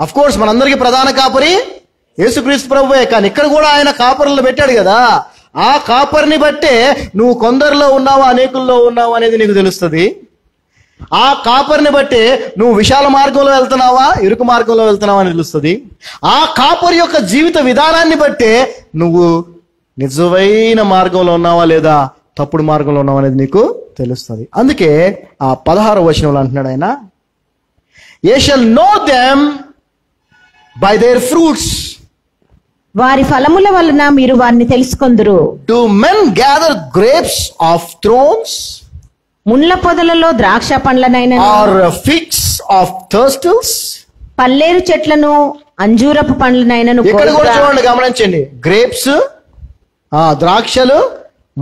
అఫ్ కోర్స్ మనందరికీ ప్రధాన కాపరి యేసుక్రీస్తు ప్రభువే, కానీ ఇక్కడ కూడా ఆయన కాపరులను పెట్టాడు కదా. ఆ కాపరిని బట్టే నువ్వు కొందరిలో ఉన్నావా అనేకుల్లో ఉన్నావా అనేది నీకు తెలుస్తుంది. ఆ కాపరిని బట్టే నువ్వు విశాల మార్గంలో వెళ్తున్నావా ఇరుకు మార్గంలో వెళ్తున్నావా అని తెలుస్తుంది. ఆ కాపరి యొక్క జీవిత విధానాన్ని బట్టే నువ్వు నిజమైన మార్గంలో ఉన్నావా లేదా తప్పుడు మార్గంలో ఉన్నావా అనేది నీకు తెలుస్తుంది. అందుకే ఆ 16వ వచనంలో అంటున్నాడు ఆయన, ye shall know them by their fruits. వారి ఫలముల వలన మీరు వారిని తెలుసుకొందురు. Do men gather grapes of thorns? ముళ్ళ పొదలలో ద్రాక్ష పండ్లనైనా or figs of thistles? పల్లేరు చెట్లను అంజూరపు పండ్లనైనను. ఇక్కడ కూడా చూడండి, గమనించండి. గ్రేప్స్, ద్రాక్షలు,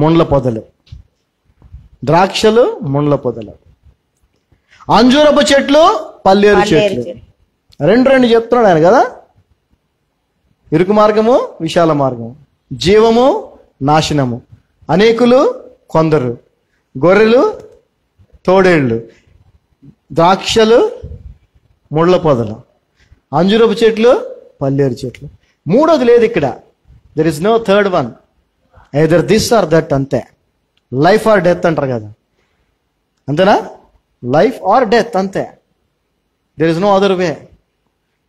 ముండ్ల పొదలు. ద్రాక్షలు, ముండ్ల పొదలు. అంజూరపు చెట్లు, పల్లేరు చెట్లు. రెండు చెప్తున్నాడు ఆయన కదా. ఇరుకు మార్గము, విశాల మార్గము, జీవము, నాశనము, అనేకులు, కొందరు, గొర్రెలు, తోడేళ్ళు, ద్రాక్షలు, ముళ్ళ పొదలు, అంజూరపు చెట్లు, పల్లేరు చెట్లు. మూడోది లేదు ఇక్కడ. There is no third one. Either this or that. అంతే. లైఫ్ ఆర్ డెత్ అంటారు కదా, అంతేనా? లైఫ్ ఆర్ డెత్, అంతే. There is no other way.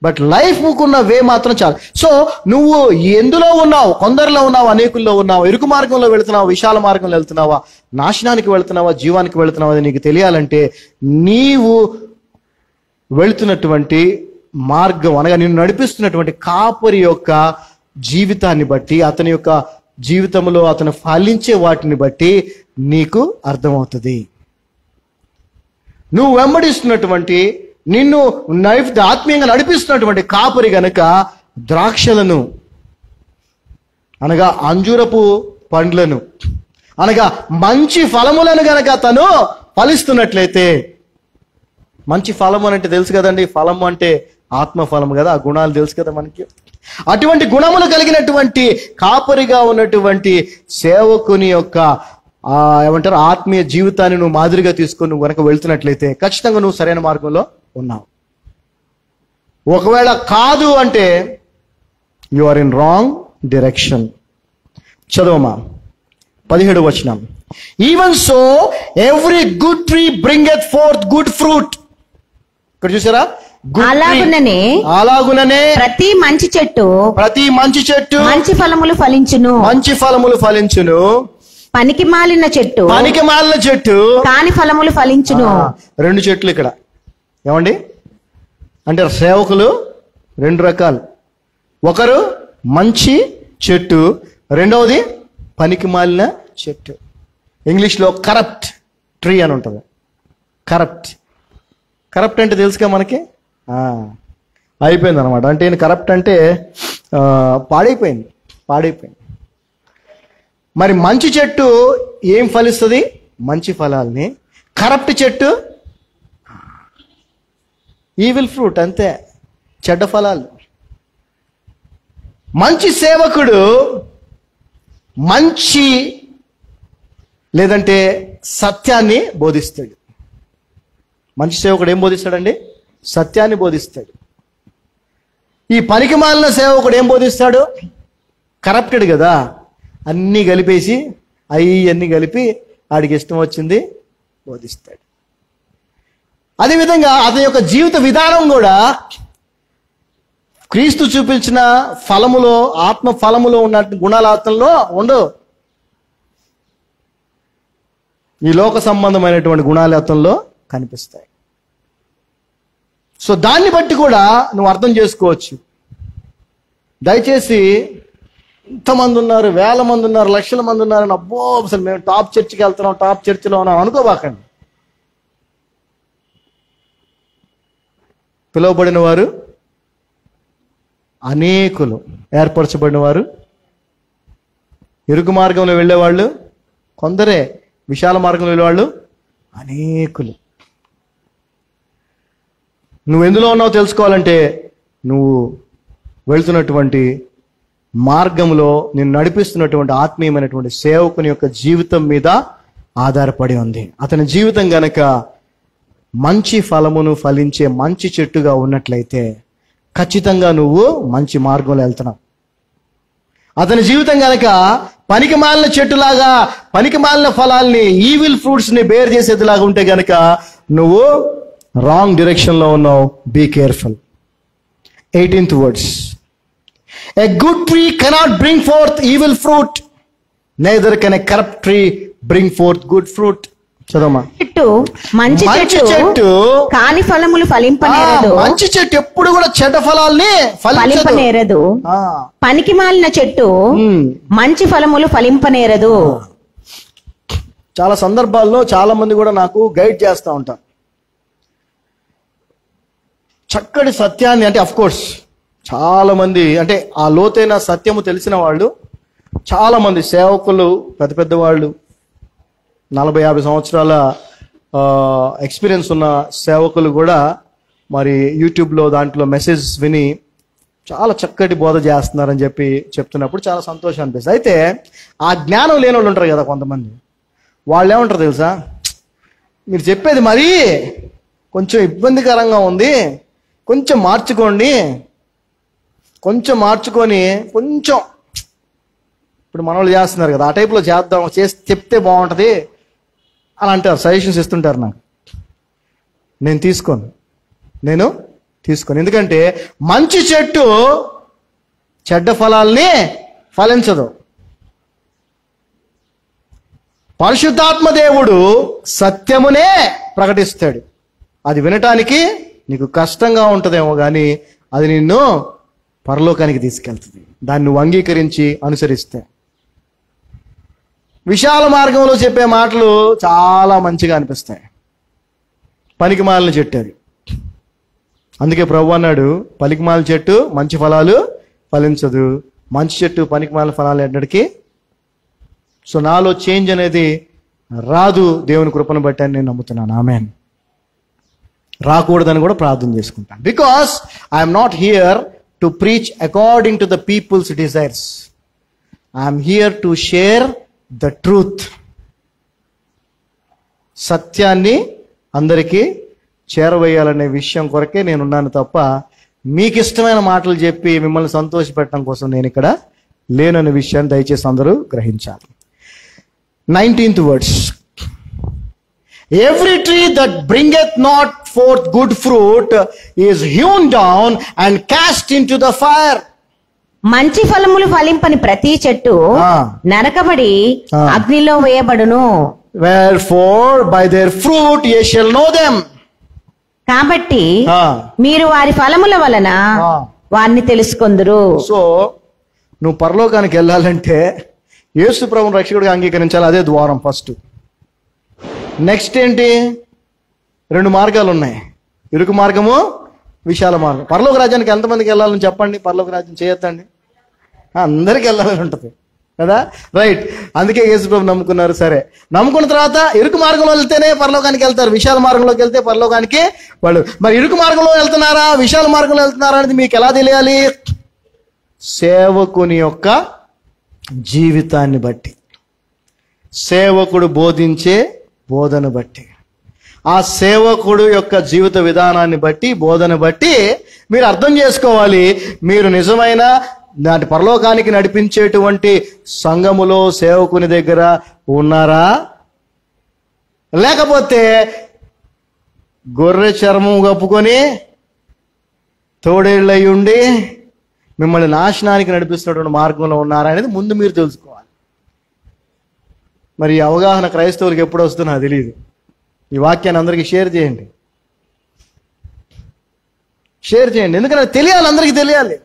But life ముకున్న వే మాత్రం చాలు. సో నువ్వు ఎందులో ఉన్నావు? కొందరిలో ఉన్నావు, అనేకుల్లో ఉన్నావు, ఇరుకు మార్గంలో వెళుతున్నావా, విశాల మార్గంలో వెళ్తున్నావా, నాశనానికి వెళుతున్నావా, జీవానికి వెళుతున్నావా అని నీకు తెలియాలంటే నీవు వెళుతున్నటువంటి మార్గం అనగా నిన్ను నడిపిస్తున్నటువంటి కాపరి యొక్క జీవితాన్ని బట్టి, అతని యొక్క జీవితంలో అతను ఫలించే వాటిని బట్టి నీకు అర్థమవుతుంది. నువ్వు వెంబడిస్తున్నటువంటి, నిన్ను ఆత్మీయంగా నడిపిస్తున్నటువంటి కాపరి గనక ద్రాక్షలను అనగా అంజూరపు పండ్లను అనగా మంచి ఫలములను గనక తను ఫలిస్తున్నట్లయితే, మంచి ఫలము అంటే తెలుసు కదండి, ఫలము అంటే ఆత్మ ఫలము కదా, ఆ గుణాలు తెలుసు కదా మనకి. అటువంటి గుణములు కలిగినటువంటి కాపరిగా ఉన్నటువంటి సేవకుని యొక్క ఏమంటారు ఆత్మీయ జీవితాన్ని నువ్వు మాదిరిగా తీసుకొని నువ్వు కనుక వెళ్తున్నట్లయితే ఖచ్చితంగా నువ్వు సరైన మార్గంలో ఉన్నావు. ఒకవేళ కాదు అంటే you are in wrong direction. చదవమా 17వ వచనం. Even so every good tree bringeth forth good fruit. ఇక్కడ చూసారా, అలాగుననే ప్రతి మంచి చెట్టు మంచి ఫలములు ఫలించును, పనికి మాలిన చెట్టు కాని ఫలములు ఫలించును. రెండు చెట్లు ఇక్కడ ఏమండి అంటే సేవకులు రెండు రకాలు. ఒకరు మంచి చెట్టు, రెండవది పనికి మాలిన చెట్టు. ఇంగ్లీష్లో కరప్ట్ ట్రీ అని ఉంటుంది. కరప్ట్ అంటే తెలుసుగా మనకి, అయిపోయింది అనమాట. అంటే కరప్ట్ అంటే పాడైపోయింది. మరి మంచి చెట్టు ఏం ఫలిస్తుంది? మంచి ఫలాల్ని. కరప్ట్ చెట్టు ఈవిల్ ఫ్రూట్, అంతే, చెడ్డ ఫలాలు. మంచి సేవకుడు మంచి లేదంటే సత్యాన్ని బోధిస్తాడు. మంచి సేవకుడు ఏం బోధిస్తాడండి? సత్యాన్ని బోధిస్తాడు. ఈ పనికి మాలిన సేవకుడు ఏం బోధిస్తాడు? కరప్టెడ్ కదా, అన్నీ కలిపేసి అన్నీ కలిపి ఆడికి ఇష్టం వచ్చింది బోధిస్తాడు. అదేవిధంగా అతని యొక్క జీవిత విధానం కూడా క్రీస్తు చూపించిన ఫలములో, ఆత్మ ఫలములో ఉన్న గుణాలు అతనిలో ఉండవు. ఈ లోక సంబంధమైనటువంటి గుణాలు అతనిలో కనిపిస్తాయి. సో దాన్ని బట్టి కూడా నువ్వు అర్థం చేసుకోవచ్చు. దయచేసి ఇంతమంది ఉన్నారు, వేల మంది ఉన్నారు, లక్షల మంది ఉన్నారు, అబ్బో అసలు మేము టాప్ చర్చికి వెళ్తున్నాం, టాప్ చర్చిలో ఉన్నాం అనుకోబాకండి. పిలువబడిన వారు అనేకులు, ఏర్పరచబడిన వారు, ఇరుకు మార్గంలో వెళ్ళేవాళ్ళు కొందరే, విశాల మార్గంలో వెళ్ళేవాళ్ళు అనేకులు. నువ్వు ఎందులో ఉన్నావో తెలుసుకోవాలంటే నువ్వు వెళ్తున్నటువంటి మార్గంలో నేను నడిపిస్తున్నటువంటి ఆత్మీయమైనటువంటి సేవకుని యొక్క జీవితం మీద ఆధారపడి ఉంది. అతని జీవితం గనక మంచి ఫలమును ఫలించే మంచి చెట్టుగా ఉన్నట్లయితే ఖచ్చితంగా నువ్వు మంచి మార్గంలో వెళ్తున్నావు. అతని జీవితం గనక పనికి మాలిన చెట్టులాగా పనికి మాలిన ఫలాల్ని, ఈవిల్ ఫ్రూట్స్ ని బేర్ చేసేదిలాగా ఉంటే గనక నువ్వు రాంగ్ డైరెక్షన్ లో ఉన్నావు. Be careful. 18th words, a good tree cannot bring forth evil fruit, neither can a corrupt tree bring forth good fruit. చదవమా. మంచి చెట్టు కాని ఫలములు ఫలింపనేరదు. మంచి చెట్టు ఎప్పుడు కూడా చెడ్డ ఫలాల్ని ఫలింపనేరదు. పనికి మాలిన చెట్టు మంచి ఫలములు ఫలింపనేరదు. చాలా సందర్భాల్లో చాలా మంది కూడా నాకు గైడ్ చేస్తూ ఉంటారు. చక్కటి సత్యాన్ని, అంటే అఫ్ కోర్స్ చాలా మంది, అంటే ఆ లోతైన సత్యము తెలిసిన వాళ్ళు చాలా మంది సేవకులు, పెద్ద పెద్ద వాళ్ళు, 40-50 సంవత్సరాల ఎక్స్పీరియన్స్ ఉన్న సేవకులు కూడా మరి యూట్యూబ్లో దాంట్లో మెసేజ్ విని చాలా చక్కటి బోధ చేస్తున్నారని చెప్పి చెప్తున్నప్పుడు చాలా సంతోషం అనిపిస్తుంది. అయితే ఆ జ్ఞానం లేని వాళ్ళు ఉంటారు కదా కొంతమంది, వాళ్ళు ఏమంటారు తెలుసా, మీరు చెప్పేది మరీ కొంచెం ఇబ్బందికరంగా ఉంది, కొంచెం మార్చుకోండి, కొంచెం మార్చుకొని కొంచెం ఇప్పుడు మన వాళ్ళు చేస్తున్నారు కదా ఆ టైప్లో చేద్దాం, చెప్తే బాగుంటుంది అని అంటారు, సజెషన్స్ ఇస్తుంటారు. నాకు నేను తీసుకోను. ఎందుకంటే మంచి చెట్టు చెడ్డ ఫలాల్ని ఫలించదు. పరిశుద్ధాత్మ దేవుడు సత్యమునే ప్రకటిస్తాడు. అది వినటానికి నీకు కష్టంగా ఉంటుందేమో కానీ అది నిన్ను పరలోకానికి తీసుకెళ్తుంది, దాన్ని నువ్వు అంగీకరించి అనుసరిస్తే. విశాల మార్గంలో చెప్పే మాటలు చాలా మంచిగా అనిపిస్తాయి. పనికిమాలిన చెట్టు అది. అందుకే ప్రభు అన్నాడు, పనికిమాలిన చెట్టు మంచి ఫలాలు ఫలించదు, మంచి చెట్టు పనికిమాలిన ఫలాలు ఎన్నటికీ. సో నాలో చేంజ్ అనేది రాదు, దేవుని కృపను బట్టి అని నేను నమ్ముతున్నాను. ఆమేన్. రాకూడదని కూడా ప్రార్థన చేసుకుంటాను. Because I'm not here to preach according to the people's desires. I'm here to share the truth. సత్యాన్ని అందరికీ చేరవేయాలనే విషయం కొరకే నేనున్నాను తప్ప మీకు ఇష్టమైన మాటలు చెప్పి మిమ్మల్ని సంతోషపెట్టడం కోసం నేను ఇక్కడ లేననే విషయాన్ని దయచేసి అందరూ గ్రహించాలి. 19th verse. Every tree that bringeth not forth good fruit is hewn down and cast into the fire. మంచి ఫలములు ఫలింపని ప్రతి చెట్టు నరకబడి అగ్నిలో వేయబడును. Wherefore by their fruit ye shall know them. కాబట్టి మీరు వారి ఫలముల వలన వారిని తెలుసుకొందురు. సో నువ్వు పరలోకానికి వెళ్ళాలంటే యేసు ప్రభువును రక్షకుడిగా అంగీకరించాలి. అదే ద్వారం ఫస్ట్. నెక్స్ట్ ఏంటి? 2 మార్గాలు ఉన్నాయి, ఇరుకు మార్గము, విశాల మార్గం. పరలోక రాజ్యానికి ఎంతమందికి వెళ్ళాలని చెప్పండి? పరలోక రాజ్యం చేయొద్దండి, అందరికి వెళ్ళాలని ఉంటుంది కదా, రైట్? అందుకే యేసు ప్రభు నమ్ముకున్నారు. సరే, నమ్ముకున్న తర్వాత ఇరుకు మార్గంలో వెళ్తేనే పరలోకానికి వెళ్తారు, విశాల మార్గంలోకి వెళ్తే పరలోకానికి వాళ్ళు. మరి ఇరుకు మార్గంలో వెళ్తున్నారా, విశాల మార్గంలో వెళ్తున్నారా అనేది మీకు ఎలా తెలియాలి? సేవకుని యొక్క జీవితాన్ని బట్టి, సేవకుడు బోధించే బోధన బట్టి, ఆ సేవకుడు యొక్క జీవిత విధానాన్ని బట్టి, బోధన బట్టి మీరు అర్థం చేసుకోవాలి. మీరు నిజమైన నాటి పరలోకానికి నడిపించేటువంటి సంఘములో సేవకుని దగ్గర ఉన్నారా, లేకపోతే గొర్రె చర్మం కప్పుకొని తోడేళ్ళై ఉండి మిమ్మల్ని నాశనానికి నడిపిస్తున్నటువంటి మార్గంలో ఉన్నారా అనేది ముందు మీరు తెలుసుకోవాలి. మరి ఈ అవగాహన క్రైస్తవులకు ఎప్పుడు వస్తుందో నాకు తెలియదు. ఈ వాక్యాన్ని అందరికీ షేర్ చేయండి, ఎందుకంటే తెలియాలి, అందరికీ తెలియాలి.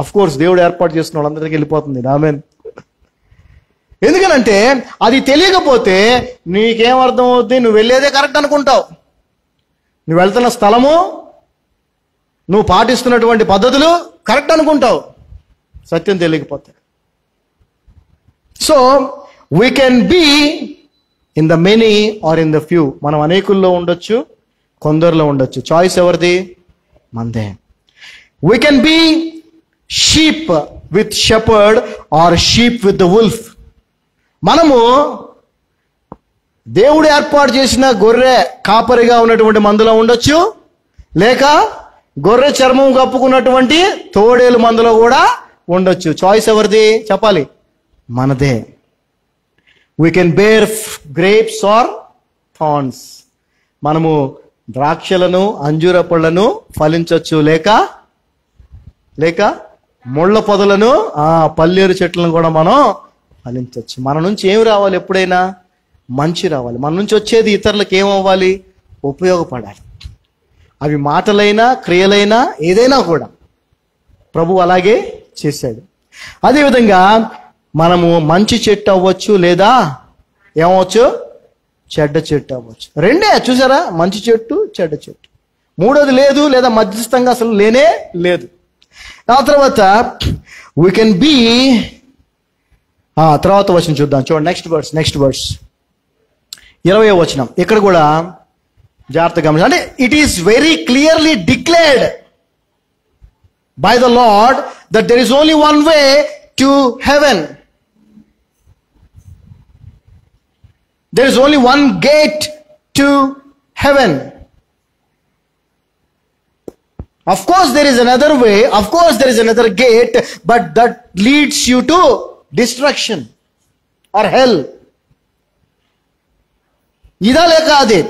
అఫ్ కోర్స్ దేవుడు ఏర్పాటు చేస్తున్న వాళ్ళందరికీ వెళ్ళిపోతుంది. ఆమేన్. ఎందుకనంటే అది తెలియకపోతే నీకేమర్థం అవుద్ది? నువ్వు వెళ్ళేదే కరెక్ట్ అనుకుంటావు, నువ్వు వెళ్తున్న స్థలము, నువ్వు పాటిస్తున్నటువంటి పద్ధతులు కరెక్ట్ అనుకుంటావు, సత్యం తెలియకపోతే. So we can be in the many or in the few. మనం అనేకుల్లో ఉండొచ్చు, కొందరిలో ఉండొచ్చు. చాయిస్ ఎవరిది? మందే. We can be sheep with shepherd or sheep with the wolf. మనము దేవుడు ఏర్పాటు చేసిన గొర్రె కాపరిగా ఉన్నటువంటి మందులో ఉండొచ్చు, లేక గొర్రె చర్మం కప్పుకున్నటువంటి తోడేలు మందులో కూడా ఉండొచ్చు. చాయిస్ ఎవరిది? చెప్పాలి, మనదే. We can bear grapes or thorns. మనము ద్రాక్షలను, అంజూర పళ్ళను ఫలించవచ్చు, లేక ముళ్ళ పొదలను, పల్లేరు చెట్లను కూడా మనం ఫలించవచ్చు. మన నుంచి ఏమి రావాలి? ఎప్పుడైనా మంచి రావాలి. మన నుంచి వచ్చేది ఇతరులకు ఏమవ్వాలి? ఉపయోగపడాలి. అవి మాటలైనా, క్రియలైనా, ఏదైనా కూడా ప్రభు అలాగే చేశాడు. అదేవిధంగా మనము మంచి చెట్టు అవ్వచ్చు, లేదా ఏమవచ్చు? చెడ్డ చెట్టు అవ్వచ్చు. రెండే చూసారా, మంచి చెట్టు, చెడ్డ చెట్టు. మూడోది లేదు, లేదా మధ్యస్థంగా అసలు లేనే లేదు. ఆ తర్వాత వీ కెన్ బీ, తర్వాత వచనం చూద్దాం. చూడండి, నెక్స్ట్ వర్స్ 20వ వచనం. ఇక్కడ కూడా జాగ్రత్తగా గమనించండి. అంటే it is very clearly declared by the lord that there is only one way to heaven. There is only one gate to heaven. Of course there is another way, of course there is another gate, but that leads you to destruction or hell. ఇదా లేక అదే?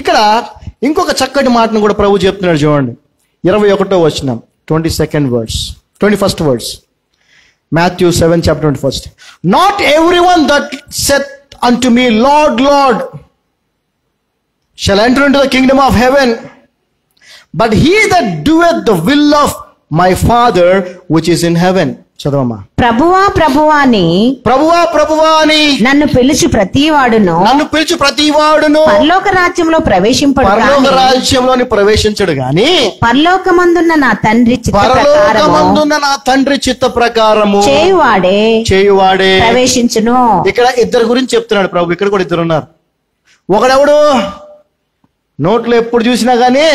ఇక్కడ ఇంకొక చక్కటి మాటను కూడా ప్రభు చెప్తున్నాడు. చూడండి, 21వ వచనం, 21st verse. Matthew 7 chapter 21. Not everyone that saith unto me, Lord, Lord, shall enter into the kingdom of heaven, but he that doeth the will of my Father which is in heaven. చదవమ్మా. ప్రభువా ప్రభువా అని నన్ను పిలుచు ప్రతివాడును పరలోక రాజ్యంలో ప్రవేశించడు గాని పరలోకమందున్న నా తండ్రి చిత్త ప్రకారము చేయువాడే ప్రవేశించును. ఇక్కడ ఇద్దరు గురించి చెప్తున్నాడు ప్రభు. ఇక్కడ కూడా ఇద్దరు ఉన్నారు. ఒకడెవడు నోట్లో ఎప్పుడు చూసినా గానీ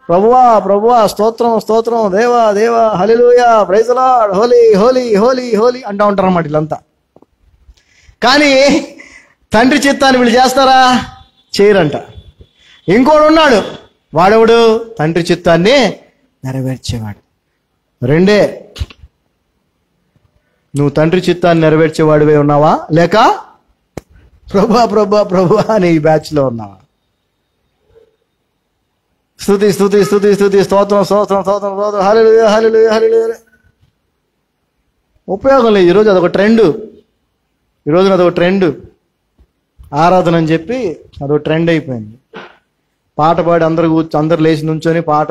ప్రభువా ప్రభువా, స్తోత్రం స్తోత్రం, దేవా దేవా, హల్లెలూయా, praise the lord, holy holy holy holy అంటూ ఉంటారు అన్నమాట వీళ్ళంతా. కానీ తండ్రి చిత్తాన్ని వీళ్ళు చేస్తారా? చేయరంట. ఇంకోడు ఉన్నాడు, వాడెవడు? తండ్రి చిత్తాన్ని నెరవేర్చేవాడు. రెండే. నువ్వు తండ్రి చిత్తాన్ని నెరవేర్చేవాడివే ఉన్నావా, లేక ప్రభా ప్రభా ప్రభా అని ఈ బ్యాచ్లో ఉన్నావా? స్తుతి స్తుతి స్తుతి స్తుతి, స్తోత్రం స్తోత్రం స్తోత్రం స్తోత్రం, హల్లెలూయా హల్లెలూయా హల్లెలూయా. ఉపయోగం లేదు. ఈరోజు అదొక ట్రెండ్. ఈరోజు అదొక ట్రెండ్. ఆరాధన అని చెప్పి అదొక ట్రెండ్ అయిపోయింది. పాట పాడి అందరు లేచి నుంచొని పాట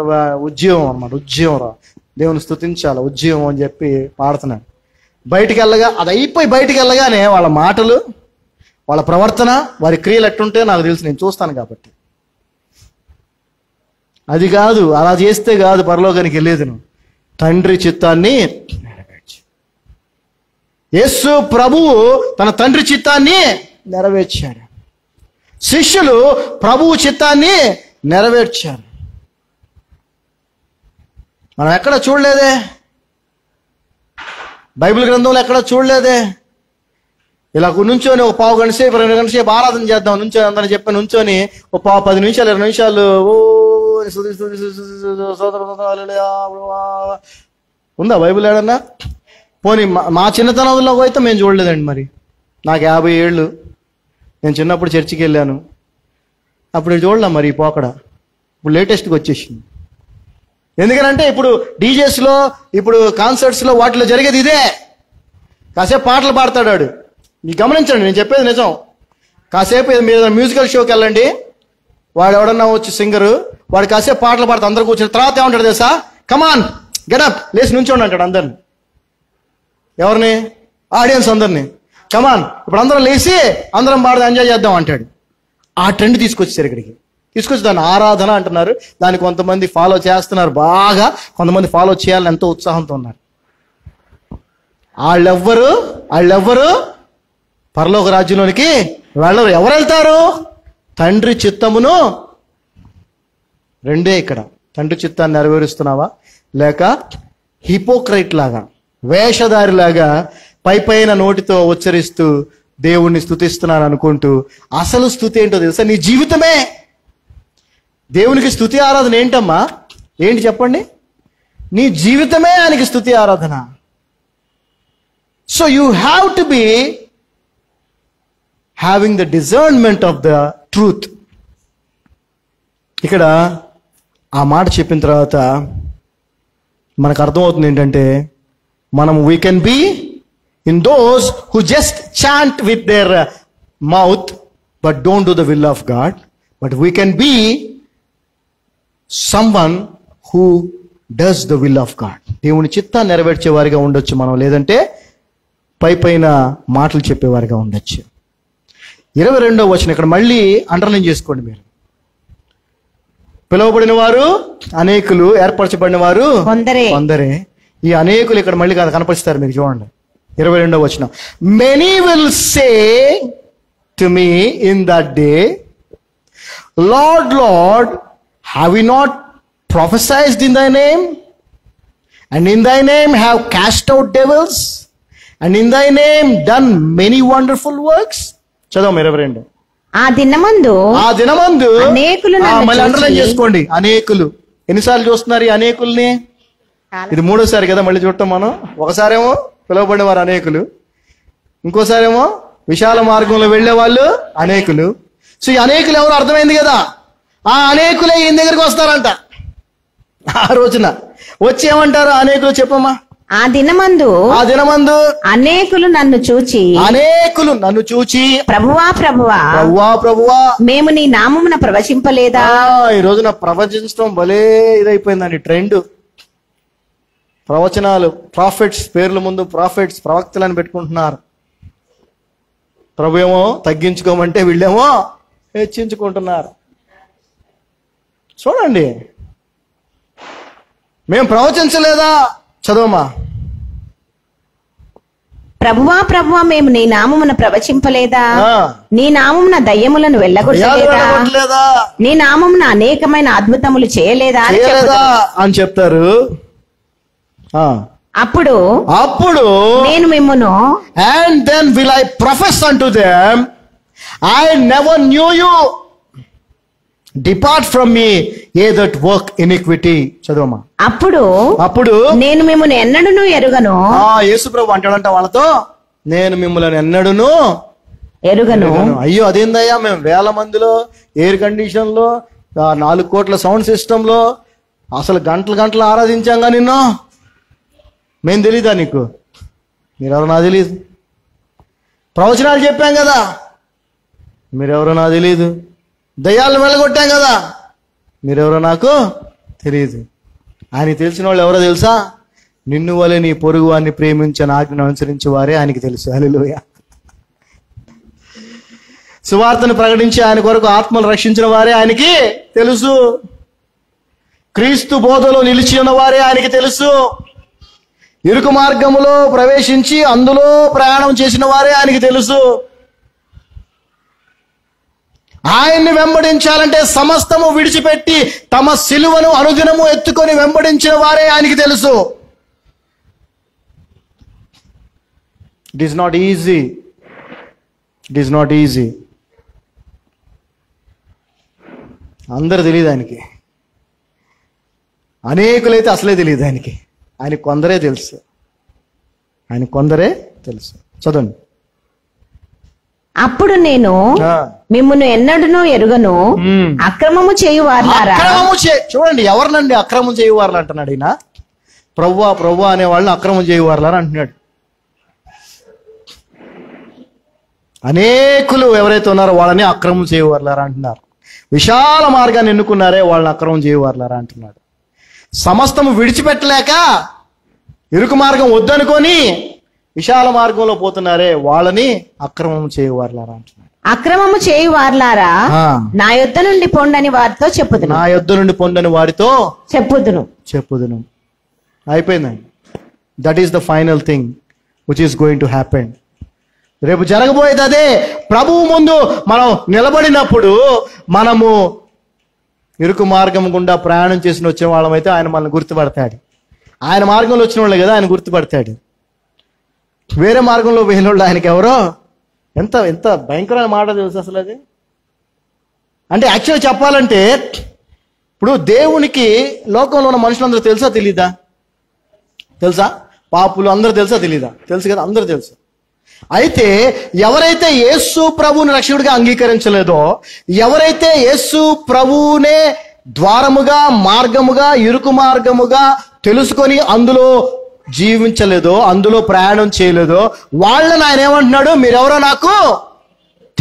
ఉద్యోగం అన్నమాట. ఉద్యోగం రా, దేవుని స్తుతించాలి, ఉద్యోగం అని చెప్పి పాడుతున్నాడు. బయటికి వెళ్ళగా అది అయిపోయి బయటికి వెళ్ళగానే వాళ్ళ మాటలు, వాళ్ళ ప్రవర్తన, వారి క్రియలు ఎట్టుంటే నాకు తెలుసు, నేను చూస్తాను కాబట్టి. అది కాదు, అలా చేస్తే కాదు పరలోకానికి వెళ్ళేది. నువ్వు తండ్రి చిత్తాన్ని నెరవేర్చు. యేసు ప్రభువు తన తండ్రి చిత్తాన్ని నెరవేర్చాడు. శిష్యులు ప్రభువు చిత్తాన్ని నెరవేర్చారు. మనం ఎక్కడ చూడలేదే, బైబిల్ గ్రంథంలో ఎక్కడ చూడలేదే. ఇలా నుంచొని ఒక పావు గంట సేపు 2 గంటల సేపు ఆరాధన చేద్దాం నుంచొని అందరూ చెప్పి నుంచొని ఒక 10 నిమిషాలు 20 నిమిషాలు ఉందా బైబిల్ ఏడన్నా? పోనీ మా చిన్నతనంలో అయితే మేము చూడలేదండి. మరి నాకు 50 ఏళ్ళు, నేను చిన్నప్పుడు చర్చికి వెళ్ళాను, అప్పుడు చూడలేం. మరి ఈ పోకడ ఇప్పుడు లేటెస్ట్గా వచ్చేసింది. ఎందుకనంటే ఇప్పుడు డీజేస్లో, ఇప్పుడు కాన్సర్ట్స్లో, వాటిలో జరిగేది ఇదే. కాసేపు పాటలు పాడతాడు. మీరు గమనించండి, నేను చెప్పేది నిజం. కాసేపు మీరు మ్యూజికల్ షోకి వెళ్ళండి, వాడు ఎవడన్నా వచ్చి సింగరు, వాడు కాసేపు పాటలు పాడుతూ అందరు కూర్చొని తర్వాత ఏమంటాడు తెలుసా? కమాన్ గెటప్, లేచి నుంచోండి అంటాడు అందరిని. ఎవరిని? ఆడియన్స్ అందరినీ. కమాన్ ఇప్పుడు అందరం లేచి అందరం పాడుతూ ఎంజాయ్ చేద్దాం అంటాడు. ఆ ట్రెండ్ తీసుకొచ్చారు ఇక్కడికి. తీసుకొచ్చి దాన్ని ఆరాధన అంటున్నారు. దాన్ని కొంతమంది ఫాలో చేస్తున్నారు బాగా, కొంతమంది ఫాలో చేయాలని ఎంతో ఉత్సాహంతో ఉన్నారు. వాళ్ళెవ్వరు పరలోక రాజ్యంలోనికి వెళ్ళరు. ఎవరు వెళ్తారు? తండ్రి చిత్తమును. రెండే ఇక్కడ. తండ్రి చిత్తాన్ని నెరవేరుస్తున్నావా, లేక హిపోక్రైట్ లాగా, వేషధారిలాగా పైన నోటితో ఉచ్చరిస్తూ దేవుణ్ణి స్తుతిస్తున్నాను అనుకుంటూ అసలు స్తుతి ఏంటో తెలుసా? నీ జీవితమే. దేవునికి స్తుతి ఆరాధన ఏంటమ్మా? ఏంటి చెప్పండి? నీ జీవితమే ఆయనకి స్తుతి ఆరాధన. So you have to be having the discernment of the truth. ఇక్కడ ఆ మాట చెప్పిన తర్వాత మనకు అర్థమవుతుంది ఏంటంటే, మనం we can be in those who just chant with their mouth but don't do the will of God, but we can be someone who does the will of God. దేవుని చిత్తాన్ని నెరవేర్చేవారిగా ఉండొచ్చు మనం, లేదంటే పైన మాటలు చెప్పేవారిగా ఉండొచ్చు. 22వ వచనం ఇక్కడ మళ్ళీ అండర్లైన్ చేసుకోండి మీరు. పిలువబడిన వారు అనేకులు, ఏర్పరచబడిన వారు కొందరే. ఈ అనేకులు ఇక్కడ మళ్ళీ కనపరుస్తారు మీకు. చూడండి 22వ వచనం. Many will say to me in that day, Lord, Lord, have we not prophesied in thy name? And in thy name have cast out devils? And in thy name done many wonderful works? చదవం 22. ఆ దినమందు అనేకులు మళ్ళీ అండర్లైన్ చేసుకోండి. అనేకులు. ఎన్నిసార్లు చూస్తున్నారు ఈ అనేకుల్ని? ఇది 3వసారి కదా మళ్ళీ చూడటం మనం. ఒకసారేమో పిలువబడిన వారు అనేకులు, ఇంకోసారేమో విశాల మార్గంలో వెళ్లే వాళ్ళు అనేకులు. సో ఈ అనేకులు ఎవరు అర్థమైంది కదా? ఆ అనేకులే ఈయన దగ్గరికి వస్తారంట. ఆ రోజున వచ్చి ఏమంటారు అనేకులు? చెప్పమ్మా. ఆ దినమందు అనేకులు నన్ను చూచి ప్రభువా ప్రభువా మేము నీ నామమున ప్రవచింపలేదా? ఈ రోజున ప్రవచించడం భలే ఇదైపోయిందండి ట్రెండ్. ప్రవచనాలు, ప్రాఫిట్స్ పేర్ల ముందు ప్రాఫిట్స్, ప్రవక్తలని పెట్టుకుంటున్నారు. ప్రభు ఏమో తగ్గించుకోమంటే వీళ్ళేమో హెచ్చించుకుంటున్నారు. చూడండి, మేము ప్రవచించలేదా? చదవమా. ప్రభువా మేము నీ నామమున ప్రవచింపలేదా? నీ నామమున దయ్యములను వెళ్ళగొట్టలేదా? నీ నామమున అనేకమైన అద్భుతములు చేయలేదా అని చెప్తారు. అప్పుడు నేను మిమ్మును and then will I profess unto them, I never knew you, depart from me, ye that work iniquity. చదవమా. అప్పుడు నేను మిమ్మును ఎన్నడూను ఎరుగను. యేసు ప్రభు అంటాడంట వాళ్ళతో, నేను మిమ్మల్ని ఎన్నడూను ఎరుగను. అయ్యో అదేందయ్యా, మేము 1000 మందిలో ఎయిర్ కండిషన్ లో 4 కోట్ల సౌండ్ సిస్టమ్ లో అసలు గంటలు గంటలు ఆరాధించాంగా నిన్ను, మేం తెలీదా నీకు? మీరెవరో నాకు తెలియదు. ప్రవచనాలు చెప్పాం కదా, మీరెవరో నాకు తెలియదు. దయ్యాలను వెళ్ళగొట్టాం కదా, మీరెవరో నాకు తెలియదు. ఆయనకి తెలిసిన వాళ్ళు ఎవరో తెలుసా? నిన్ను వలె నీ పొరుగు వారిని ప్రేమించని ఆజ్ఞను అనుసరించే వారే ఆయనకి తెలుసు. హల్లెలూయా. సువార్తను ప్రకటించి ఆయన కొరకు ఆత్మలు రక్షించిన వారే ఆయనకి తెలుసు. క్రీస్తు బోధలో నిలిచి ఉన్న వారే ఆయనకి తెలుసు. ఇరుకు మార్గములో ప్రవేశించి అందులో ప్రయాణం చేసిన వారే ఆయనకి తెలుసు. ఆయన్ని వెంబడించాలంటే సమస్తము విడిచిపెట్టి తమ సిలువను అనుదినము ఎత్తుకొని వెంబడించిన వారే ఆయనకి తెలుసు. It is not easy. It is not easy. అందరూ తెలియదు ఆయనకి. అనేకులైతే అసలే తెలియదు ఆయనకి. ఆయన కొందరే తెలుసు. ఆయన కొందరే తెలుసు. చదవండి. అప్పుడు నేను మిమ్మును ఎన్నడూనూ ఎరుగను, అక్రమము చేయువారులారా. చూడండి, ఎవరినండి అక్రమం చేయువారులు అంటున్నాడు ఈయన. ప్రవ్వా ప్రవ్వా అనే వాళ్ళని అక్రమం చేయువారులారా అంటున్నాడు. అనేకులు ఎవరైతే ఉన్నారో వాళ్ళని అక్రమం చేయువారులారా అంటున్నారు. విశాల మార్గాన్ని ఎన్నుకున్నారే వాళ్ళని అక్రమం చేయువారులారా అంటున్నాడు. సమస్తము విడిచిపెట్టలేక ఇరుకు మార్గం వద్దనుకొని విశాల మార్గంలో పోతున్నారే వాళ్ళని అక్రమం చేయువారులారా అంటున్నాడు. అక్రమము చేయువారులారా నా యొద్ద నుండి పొండని వారితో చెప్పుదును. నా యొద్ద నుండి పొండని వారితో చెప్పుదును. అయిపోయిందండి. That is the final thing which is going to happen. రేపు జరగబోయేది అదే. ప్రభువు ముందు మనం నిలబడినప్పుడు మనము ఇరుకు మార్గం గుండా ప్రయాణం చేసి వచ్చిన వాళ్ళమైతే ఆయన మనల్ని గుర్తుపడతాడు. ఆయన మార్గంలో వచ్చిన వాళ్ళే కదా ఆయన గుర్తుపడతాడు. వేరే మార్గంలో పోయిన వాళ్ళు ఆయనకి ఎవరో. ఎంత ఎంత భయంకరమైన మాట తెలుసు అసలు అది. అంటే యాక్చువల్గా చెప్పాలంటే ఇప్పుడు దేవునికి లోకంలో ఉన్న మనుషులందరూ తెలుసా తెలీదా? తెలుసా? పాపులు అందరూ తెలుసా తెలీదా? తెలుసు కదా, అందరూ తెలుసు. అయితే ఎవరైతే యేసు ప్రభువుని రక్షకుడిగా అంగీకరించలేదో, ఎవరైతే యేసు ప్రభువునే ద్వారముగా మార్గముగా ఇరుకు మార్గముగా తెలుసుకొని అందులో జీవించలేదో, అందులో ప్రయాణం చేయలేదో వాళ్ళని ఆయన ఏమంటున్నాడు? మీరెవరో నాకు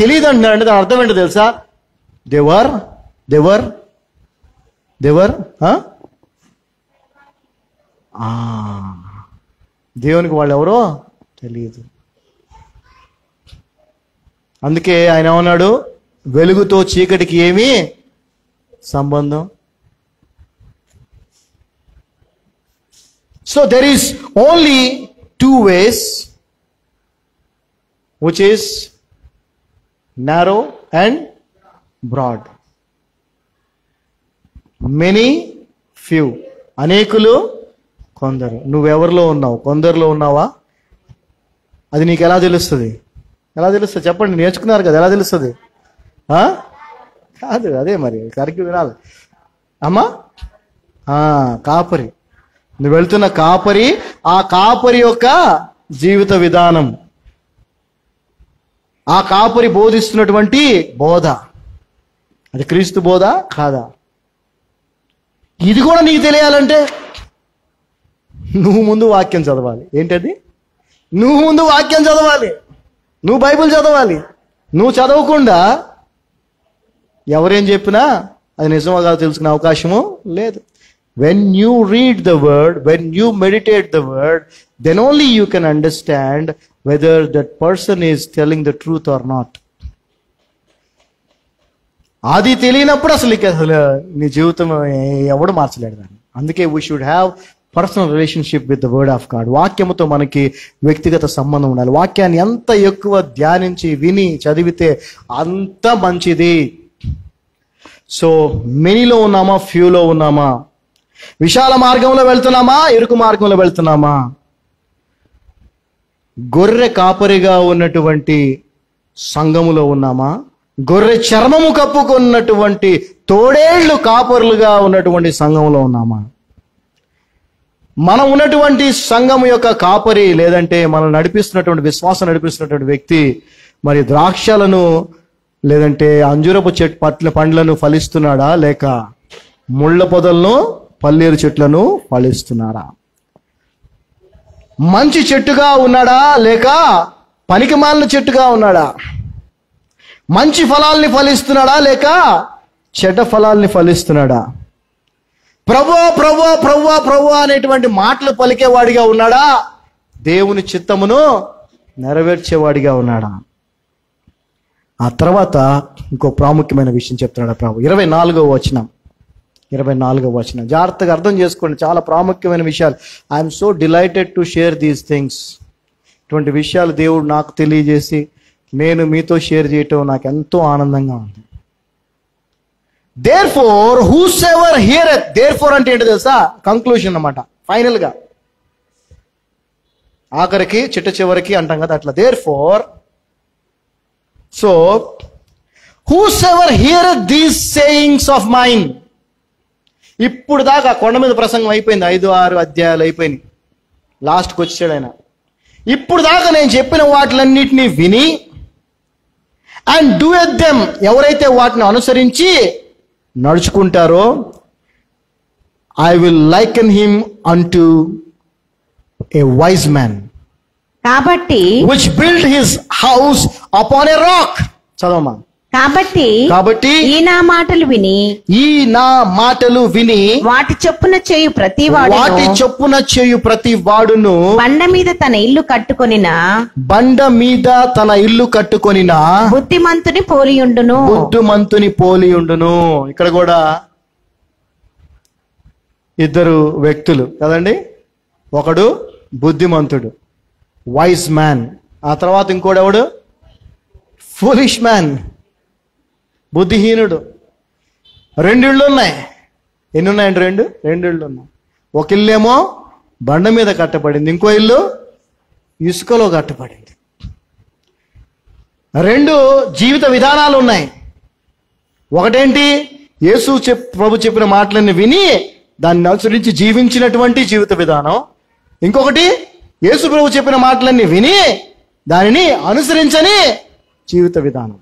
తెలియదు అంటున్నాడు. అంటే దాని అర్థం ఏంటో తెలుసా? దేవర్ దేవర్ దేవర్ దేవునికి వాళ్ళు ఎవరో తెలియదు. అందుకే ఆయన ఏమన్నాడు? వెలుగుతో చీకటికి ఏమీ సంబంధం. So there is only 2 ways, which is narrow and broad. Many, few. అనేకులు, కొందరు. నువ్వెవరిలో ఉన్నావు? కొందరిలో ఉన్నావా? అది నీకు ఎలా తెలుస్తుంది? ఎలా తెలుస్తుంది చెప్పండి? నేర్చుకున్నారు కదా, ఎలా తెలుస్తుంది? కాదు, అదే మరి కరెక్ట్ వినాలి. అమ్మా కాపరి, నువ్వు వెళ్తున్న కాపరి, ఆ కాపరి యొక్క జీవిత విధానం, ఆ కాపరి బోధిస్తున్నటువంటి బోధ, అది క్రీస్తు బోధ కాదా? ఇది కూడా నీకు తెలియాలంటే నువ్వు ముందు వాక్యం చదవాలి. ఏంటది? నువ్వు ముందు వాక్యం చదవాలి. నువ్వు బైబిల్ చదవాలి. నువ్వు చదవకుండా ఎవరేం చెప్పినా అది నిజమో కాదో తెలుసుకునే అవకాశము లేదు. When you read the word, when you meditate the word, then only you can understand whether that person is telling the truth or not. అది తెలియనప్పుడు అసలు నీ జీవితం ఎవడు మార్చలేడు దాన్ని. అందుకే we should have personal relationship with the word of God. వాక్యముతో మనకి వ్యక్తిగత సంబంధం ఉండాలి. వాక్యాన్ని ఎంత ఎక్కువ ధ్యానించి విని చదివితే అంత మంచిది. సో మెనీలో ఉన్నామా, ఫ్యూలో ఉన్నామా? విశాల మార్గంలో వెళ్తున్నామా, ఇరుకు మార్గంలో వెళ్తున్నామా? గొర్రె కాపరిగా ఉన్నటువంటి సంఘములో ఉన్నామా? గొర్రె చర్మము కప్పుకున్నటువంటి తోడేళ్లు కాపరులుగా ఉన్నటువంటి సంఘంలో ఉన్నామా? మనం ఉన్నటువంటి సంఘం యొక్క కాపరి, లేదంటే మనం నడిపిస్తున్నటువంటి విశ్వాసం నడిపిస్తున్నటువంటి వ్యక్తి మరి ద్రాక్షలను లేదంటే అంజూరపు పండ్లను ఫలిస్తున్నాడా, లేక ముళ్ళ పొదలను పల్లేరు చెట్లను ఫలిస్తున్నాడా? మంచి చెట్టుగా ఉన్నాడా, లేక పనికిమాలిన చెట్టుగా ఉన్నాడా? మంచి ఫలాల్ని ఫలిస్తున్నాడా, లేక చెడ్డ ఫలాల్ని ఫలిస్తున్నాడా? ప్రభువా ప్రభువా ప్రభువా ప్రభువా అనేటువంటి మాటలు పలికేవాడిగా ఉన్నాడా, దేవుని చిత్తమును నెరవేర్చేవాడిగా ఉన్నాడా? ఆ తర్వాత ఇంకో ప్రాముఖ్యమైన విషయం చెప్తున్నాడు ప్రభు. 24వ వచనం జాగ్రత్తగా అర్థం చేసుకోండి, చాలా ప్రాముఖ్యమైన విషయాలు. I'm so delighted to share these things. ఇటువంటి విషయాలు దేవుడు నాకు తెలియజేసి నేను మీతో షేర్ చేయటం నాకు ఎంతో ఆనందంగా ఉంది. దేర్ఫోర్ హూసెవర్ హియరత్, దేర్ఫోర్ అంటే ఏంటో తెలుసా? కంక్లూషన్ అన్నమాట, ఫైనల్ గా, ఆఖరికి చిట్ట చివరికి అంటాం కదా అట్లా. Therefore, so whosoever heareth these sayings of mine. ఇప్పుడు దాకా కొండ మీద ప్రసంగం అయిపోయింది, 5-6 అధ్యాయాలు అయిపోయినాయి, లాస్ట్కి వచ్చాడు ఆయన. ఇప్పుడు దాకా నేను చెప్పిన వాటిలన్నిటినీ విని అండ్ డూయత్ దెమ్, ఎవరైతే వాటిని అనుసరించి నడుచుకుంటారో, I will lichen him unto A wise man కాబట్టి which built his house upon a rock. చదవమ్మా. కాబట్టి ఈ నా మాటలు విని వాటి చొప్పున చేయు ప్రతి వాడును బండ మీద తన ఇల్లు కట్టుకొనిన బుద్ధిమంతుని పోలియుండును. ఇక్కడ కూడా ఇద్దరు వ్యక్తులు కదండి, ఒకడు బుద్ధిమంతుడు, వైజ్ మ్యాన్, ఆ తర్వాత ఇంకోడెవడు? Foolish man, బుద్ధిహీనుడు. 2 ఇళ్ళు ఉన్నాయి. ఎన్ని ఉన్నాయండి? 2 ఇళ్ళు ఉన్నాయి. ఒక ఇల్లు ఏమో బండ మీద కట్టబడింది, ఇంకో ఇల్లు ఇసుకలో కట్టబడింది. 2 జీవిత విధానాలు ఉన్నాయి. ఒకటేంటి? ప్రభు చెప్పిన మాటలన్నీ విని దాన్ని అనుసరించి జీవించినటువంటి జీవిత విధానం. ఇంకొకటి యేసు ప్రభు చెప్పిన మాటలన్నీ విని దానిని అనుసరించని జీవిత విధానం.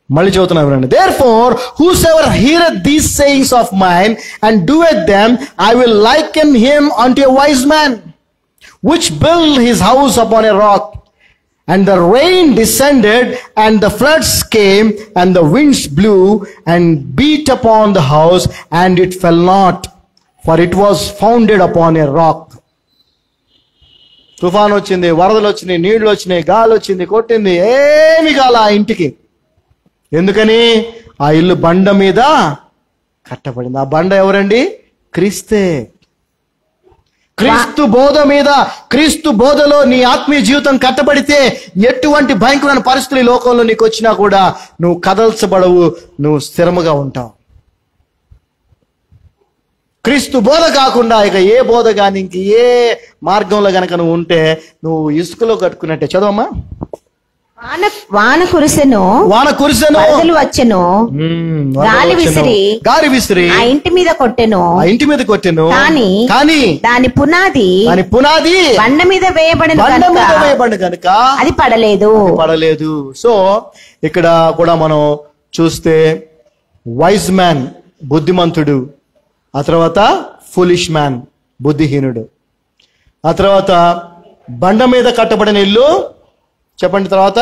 మళ్ళీ చదువుతున్నాం వినండి. Therefore whosoever heareth these sayings of mine and doeth them, I will liken him unto a wise man which built his house upon a rock. And the rain descended, and the floods came, and the winds blew and beat upon the house, and it fell not, for it was founded upon a rock. తుఫాన్ వచ్చింది, వరదలు వచ్చినాయి, నీళ్లు వచ్చినాయి, గాలి వచ్చింది, కొట్టింది, ఏమి కాల ఆ ఇంటికి. ఎందుకని? ఆ ఇల్లు బండ మీద కట్టబడింది. ఆ బండ ఎవరండి? క్రీస్తే. క్రీస్తు బోధ మీద, క్రీస్తు బోధలో నీ ఆత్మీయ జీవితం కట్టబడితే ఎటువంటి భయంకరమైన పరిస్థితులు ఈ లోకంలో నీకు వచ్చినా కూడా నువ్వు కదల్చబడవు, నువ్వు స్థిరముగా ఉంటావు. క్రీస్తు బోధ కాకుండా ఇక ఏ బోధ కానీ ఇంక ఏ మార్గంలో గనక నువ్వు ఉంటే నువ్వు ఇసుకలో కట్టుకున్నట్టే. చదవమ్మా. వాన కురిసెను, వరదలు వచ్చెను, గాలి విసిరి ఆ ఇంటి మీద కొట్టెను, కానీ దాని పునాది బండ మీద వేయబడిన కనుక అది పడలేదు. సో ఇక్కడ కూడా మనం చూస్తే వైజ్ మ్యాన్ బుద్ధిమంతుడు, ఆ తర్వాత ఫులిష్ మ్యాన్ బుద్ధిహీనుడు, ఆ తర్వాత బండ మీద కట్టబడిన ఇల్లు, చెప్పండి, తర్వాత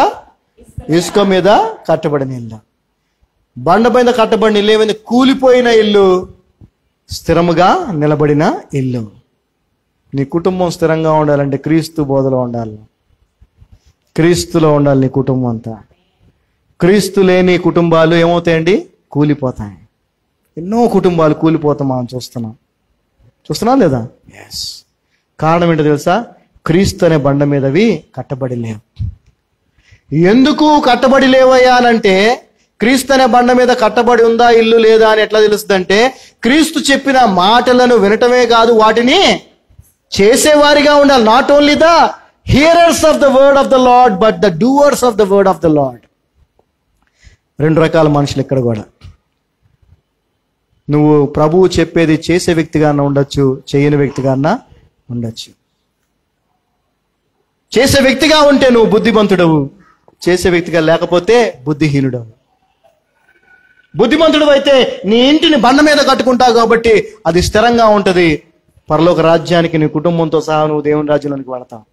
ఇసుక మీద కట్టబడిన ఇల్లు. బండ మీద కట్టబడిన ఇల్లు ఏమైంది? కూలిపోయిన ఇల్లు, స్థిరముగా నిలబడిన ఇల్లు. నీ కుటుంబం స్థిరంగా ఉండాలంటే క్రీస్తు బోధలో ఉండాలి, క్రీస్తులో ఉండాలి నీ కుటుంబం అంతా. క్రీస్తు లేని కుటుంబాలు ఏమవుతాయండి? కూలిపోతాయి. ఎన్నో కుటుంబాలు కూలిపోతాం మనం చూస్తున్నాం లేదా? ఎస్. కారణం ఏంటో తెలుసా? క్రీస్తు అనే బండ మీదవి కట్టబడి లేవు. ఎందుకు కట్టబడి లేవయ్యా అంటే, క్రీస్తు అనే బండ మీద కట్టబడి ఉందా ఇల్లు లేదా అని ఎట్లా తెలుస్తుందంటే, క్రీస్తు చెప్పిన మాటలను వినటమే కాదు, వాటిని చేసేవారిగా ఉండాలి. Not only the hearers of the word of the lord but the doers of the word of the lord. 2 రకాల మనుషులు ఇక్కడ కూడా. నువ్వు ప్రభువు చెప్పేది చేసే వ్యక్తిగా ఉండొచ్చు, చేయని వ్యక్తిగా ఉండొచ్చు. చేసే వ్యక్తిగా ఉంటే నువ్వు బుద్ధిమంతుడవు, చేసే వ్యక్తిగా లేకపోతే బుద్ధిహీనుడు. బుద్ధిమంతుడు అయితే నీ ఇంటిని బండ మీద కట్టుకుంటావు కాబట్టి అది స్థిరంగా ఉంటది. పరలోక రాజ్యానికి నీ కుటుంబంతో సహా నువ్వు దేవుని రాజ్యంలోనికి వెళతావు.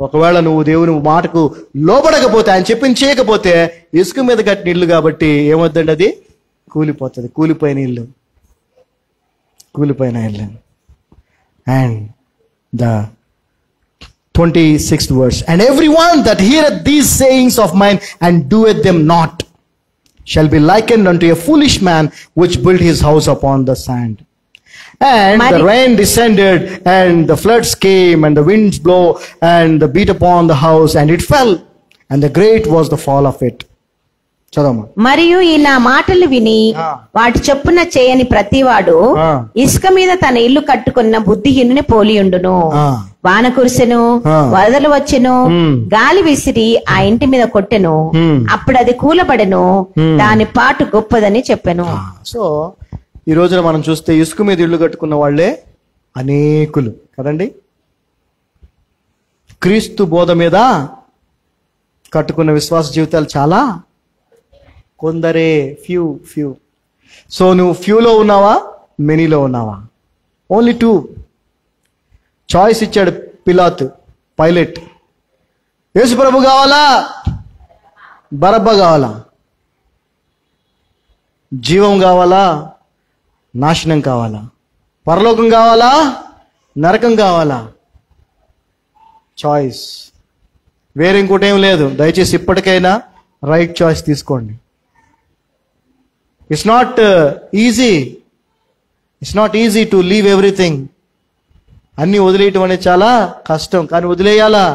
ఒకవేళ నువ్వు దేవుని మాటకు లోబడకపోతే, ఆయన చెప్పింది చేయకపోతే, ఇసుక మీద కట్టిన ఇల్లు కాబట్టి ఏమవుతుందండి, అది కూలిపోతుంది. కూలిపోయిన ఇల్లు. And the 26th verse, and everyone that heareth these sayings of mine and doeth them not shall be likened unto a foolish man which built his house upon the sand. And the rain descended, and the floods came, and the winds blow, and the beat upon the house, and it fell, and the great was the fall of it. చదవమ్మా. మరియు ఈ నా మాటలు విని వాటి చొప్పున చేయని ప్రతివాడు ఇసుక మీద తన ఇల్లు కట్టుకున్న బుద్ధిహీనుని పోలియుండును. వాన కురిసెను, వరదలు వచ్చెను, గాలి విసిరి ఆ ఇంటి మీద కొట్టెను, అప్పుడు అది కూలబడెను, దాని పాటు గొప్పదని చెప్పెను. సో ఈ రోజున మనం చూస్తే ఇసుక మీద ఇల్లు కట్టుకున్న వాళ్ళే అనేకులు కదండి. క్రీస్తు బోధ మీద కట్టుకున్న విశ్వాస జీవితాలు చాలా కొందరే, ఫ్యూ. సో నువ్వు ఫ్యూలో ఉన్నావా, మెనీలో ఉన్నావా? ఓన్లీ 2 చాయిస్ ఇచ్చాడు పైలట్. యేసు ప్రభు కావాలా, బరబ్బా కావాలా? జీవం కావాలా, నాశనం కావాలా? పరలోకం కావాలా, నరకం కావాలా? చాయిస్, వేరే ఇంకోటి ఏం లేదు. దయచేసి ఇప్పటికైనా రైట్ చాయిస్ తీసుకోండి. It's not easy to leave everything. అన్ని వదిలేయటం అనేది చాలా కష్టం, కానీ వదిలేయాలా?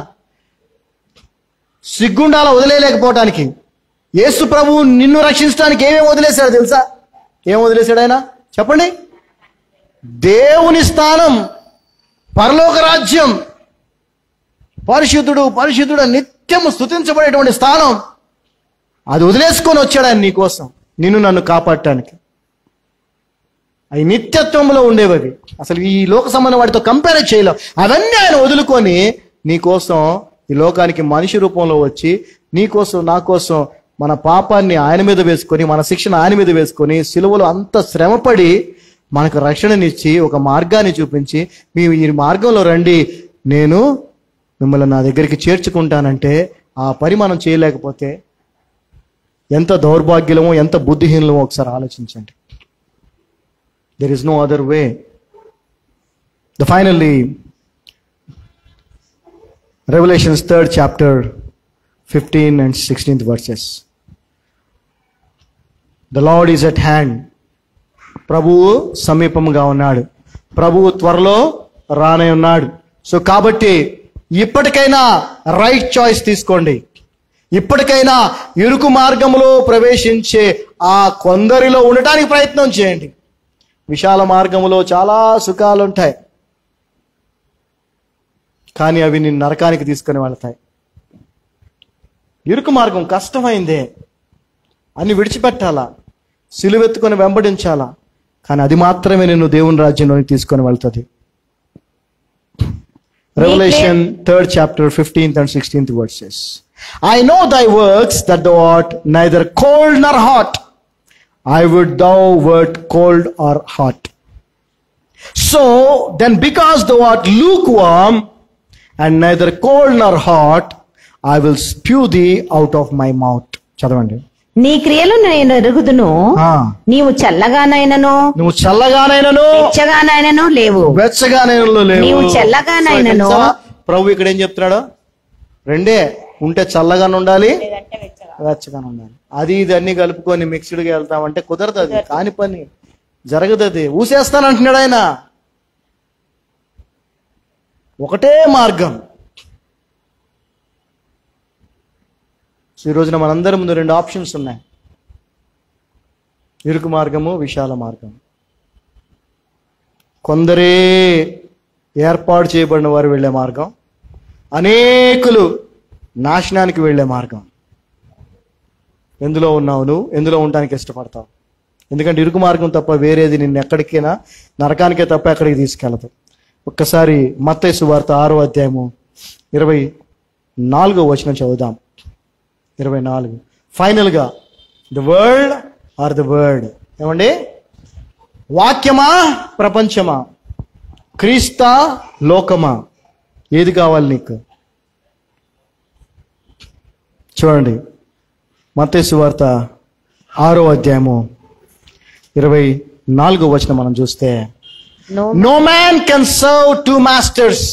సిగ్గుండాలా వదిలేయలేకపోవటానికి. యేసు ప్రభువు నిన్ను రక్షించడానికి ఏమేమి వదిలేశాడు తెలుసా? ఏం వదిలేశాడు ఆయన చెప్పండి? దేవుని స్థానం, పరలోక రాజ్యం, పరిశుద్ధుడు నిత్యము స్తుతించబడేటువంటి స్థానం, అది వదిలేసుకొని వచ్చాడు ఆయన నీకోసం, నిన్ను నన్ను కాపాడటానికి. అవి నిత్యత్వంలో ఉండేవి. అసలు ఈ లోక సంబంధం వాటితో కంపేర్ చేయలేం. అవన్నీ ఆయన వదులుకొని నీకోసం ఈ లోకానికి మనిషి రూపంలో వచ్చి నీకోసం, నా కోసం మన పాపాన్ని ఆయన మీద వేసుకొని, మన శిక్షణ ఆయన మీద వేసుకొని, సిలువలో అంత శ్రమపడి మనకు రక్షణనిచ్చి ఒక మార్గాన్ని చూపించి, మీ ఈ మార్గంలో రండి, నేను మిమ్మల్ని నా దగ్గరికి చేర్చుకుంటానంటే ఆ పని మనం చేయలేకపోతే ఎంత దౌర్భాగ్యమో, ఎంత బుద్ధిహీనమో ఒకసారి ఆలోచించండి. There is no other way. Finally, Revelation's 3rd chapter, 15 and 16th verses. The Lord is at hand. ప్రభువు సమీపంగా ఉన్నాడు. ప్రభువు త్వరలో రానే ఉన్నాడు. సో కాబట్టి ఇప్పటికైనా రైట్ చాయిస్ తీసుకోండి. ఇప్పటికైనా ఇరుకు మార్గంలో ప్రవేశించే ఆ కొందరిలో ఉండటానికి ప్రయత్నం చేయండి. విశాల మార్గంలో చాలా సుఖాలు ఉంటాయి, కానీ అవి నిన్ను నరకానికి తీసుకొని వెళ్తాయి. ఇరుకు మార్గం కష్టమైందే, అన్ని విడిచిపెట్టాలా, సిలువెత్తుకొని వెంబడించాలా, కానీ అది మాత్రమే నిన్ను దేవుని రాజ్యంలోకి తీసుకొని వెళ్తుంది. Revelation 3rd chapter 15th and 16th verses. I know thy works, that thou art neither cold nor hot. I would thou wert cold or hot. So then, because thou art lukewarm and neither cold nor hot, I will spew thee out of my mouth. చదవండి. నీ క్రియలు నేను ఎరుగుదును, నీవు చల్లగానైనను వెచ్చగానైనను లేవు. నీవు చల్లగానైనను. ప్రభు ఇక్కడ ఏం చెప్తున్నాడు? రెండే ఉంటే చల్లగానే ఉండాలి, వెచ్చగానే ఉండాలి. అది ఇది అన్ని కలుపుకొని మిక్స్డ్గా వెళ్తామంటే కుదరదు, అది కాని పని, జరగదు. అది ఊసేస్తానంటున్నాడు ఆయన. ఒకటే మార్గం. ఈ రోజున మనందరి ముందు 2 ఆప్షన్స్ ఉన్నాయి: ఇరుకు మార్గము, విశాల మార్గం. కొందరే ఏర్పాటు చేయబడిన వారు వెళ్ళే మార్గం, అనేకులు నాశనానికి వెళ్ళే మార్గం. ఎందులో ఉన్నావు నువ్వు? ఎందులో ఉండడానికి ఇష్టపడతావు? ఎందుకంటే ఇరుకు మార్గం తప్ప వేరేది నిన్ను ఎక్కడికైనా, నరకానికే తప్ప ఎక్కడికి తీసుకెళ్ళదు. ఒక్కసారి మత్తయి సువార్త 6వ అధ్యాయము 24వ వచనం చదువుదాం. 24. ఫైనల్గా the world or the word. ఏమండి? వాక్యమా ప్రపంచమా? క్రీస్తా లోకమా? ఏది కావాలి నీకు? చూడండి, మత్తయి సువార్త 6వ అధ్యాయము 24వ వచనం మనం చూస్తే, no man can serve two masters.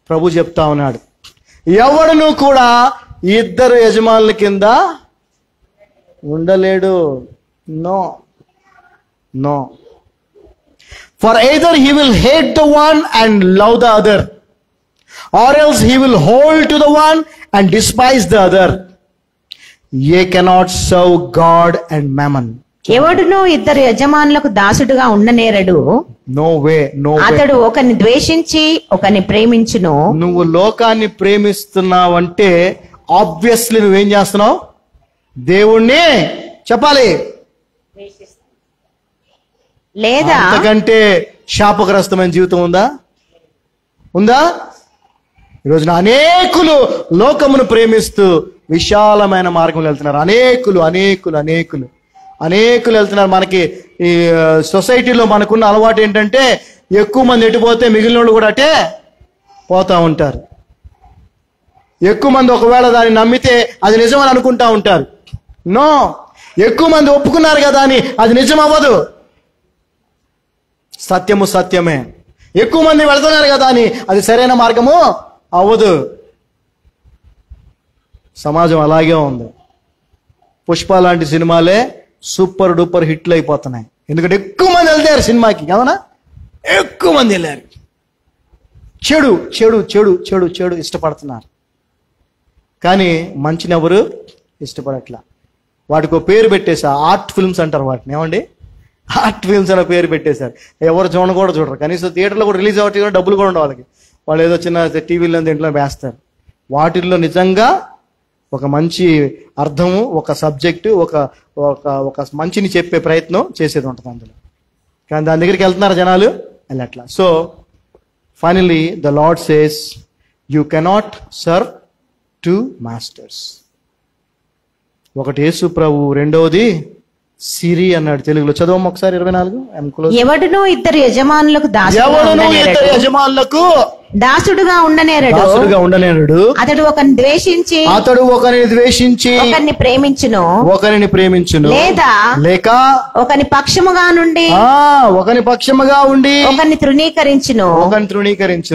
ప్రభు చెప్తా ఉన్నాడు, ఎవడును కూడా ఇద్దరు యజమానుల కింద ఉండలేడు. No no. For either he will hate the one and love the other, or else he will hold to the one and despise the other. Ye cannot serve God and mammon. ఎవడును ఇద్దరు యజమానులకు దాసుడుగా ఉండనేరడు. No way, no way. అతడు ఒకరిని ద్వేషించి ఒకరిని ప్రేమించును. నువ్వు లోకాన్ని ప్రేమిస్తున్నావంటే ఆబ్వియస్లీ నువ్వేం చేస్తున్నావు? దేవుణ్ణి చెప్పాలి. లేదా అంతకంటే శాపగ్రస్తమైన జీవితం ఉందా? ఉందా? ఈరోజున అనేకులు లోకమును ప్రేమిస్తూ విశాలమైన మార్గంలో వెళ్తున్నారు. అనేకులు అనేకులు అనేకులు అనేకులు వెళ్తున్నారు. మనకి ఈ సొసైటీలో మనకున్న అలవాటు ఏంటంటే, ఎక్కువ మంది ఎటుపోతే మిగిలిన వాళ్ళు కూడా అటే పోతా ఉంటారు. ఎక్కువ మంది ఒకవేళ దాన్ని నమ్మితే అది నిజమని అనుకుంటా ఉంటారు. నో, ఎక్కువ మంది ఒప్పుకున్నారు కదా అని అది నిజం అవ్వదు. సత్యము సత్యమే. ఎక్కువ మంది వెళ్తున్నారు కదా అని అది సరైన మార్గము అవ్వదు. సమాజం అలాగే ఉంది. పుష్ప లాంటి సినిమాలే సూపర్ డూపర్ హిట్లు అయిపోతున్నాయి. ఎందుకంటే ఎక్కువ మంది వెళ్తారు సినిమాకి, అవునా? ఎక్కువ మంది వెళ్ళారు. చెడు చెడు చెడు చెడు చెడు ఇష్టపడుతున్నారు, కానీ మంచిని ఎవరు ఇష్టపడట్లా. వాటికి ఒక పేరు పెట్టేశారు, ఆర్ట్ ఫిల్మ్స్ అంటారు వాటిని. ఏమండి? ఆర్ట్ ఫిల్మ్స్ అనే పేరు పెట్టేశారు. ఎవరు కూడా చూడరు. కనీసం థియేటర్లో కూడా రిలీజ్ అవ్వటం కూడా డబ్బులు కూడా ఉండవు వాళ్ళకి. వాళ్ళు ఏదో చిన్న టీవీలో ఇంట్లో వేస్తారు. వాటిల్లో నిజంగా ఒక మంచి అర్థము, ఒక సబ్జెక్టు, ఒక ఒక ఒక మంచిని చెప్పే ప్రయత్నం చేసేది ఉంటుంది అందులో. కానీ దాని దగ్గరికి వెళ్తున్నారు జనాలు, వెళ్ళట్లా. So finally the Lord says, you cannot serve two masters. ఒకటి యేసు ప్రభు, రెండవది సిరి అన్నాడు. తెలుగులో చదవము ఒకసారి 24. ఎవడును ఇద్దరు యజమానులకు దాసుడుగా ఉండనేరడు. అతడు ఒకరిని ద్వేషించి ఒకరిని ప్రేమించును. లేక ఒకని పక్షముగా ఉండి ఒకరిని తృణీకరించును.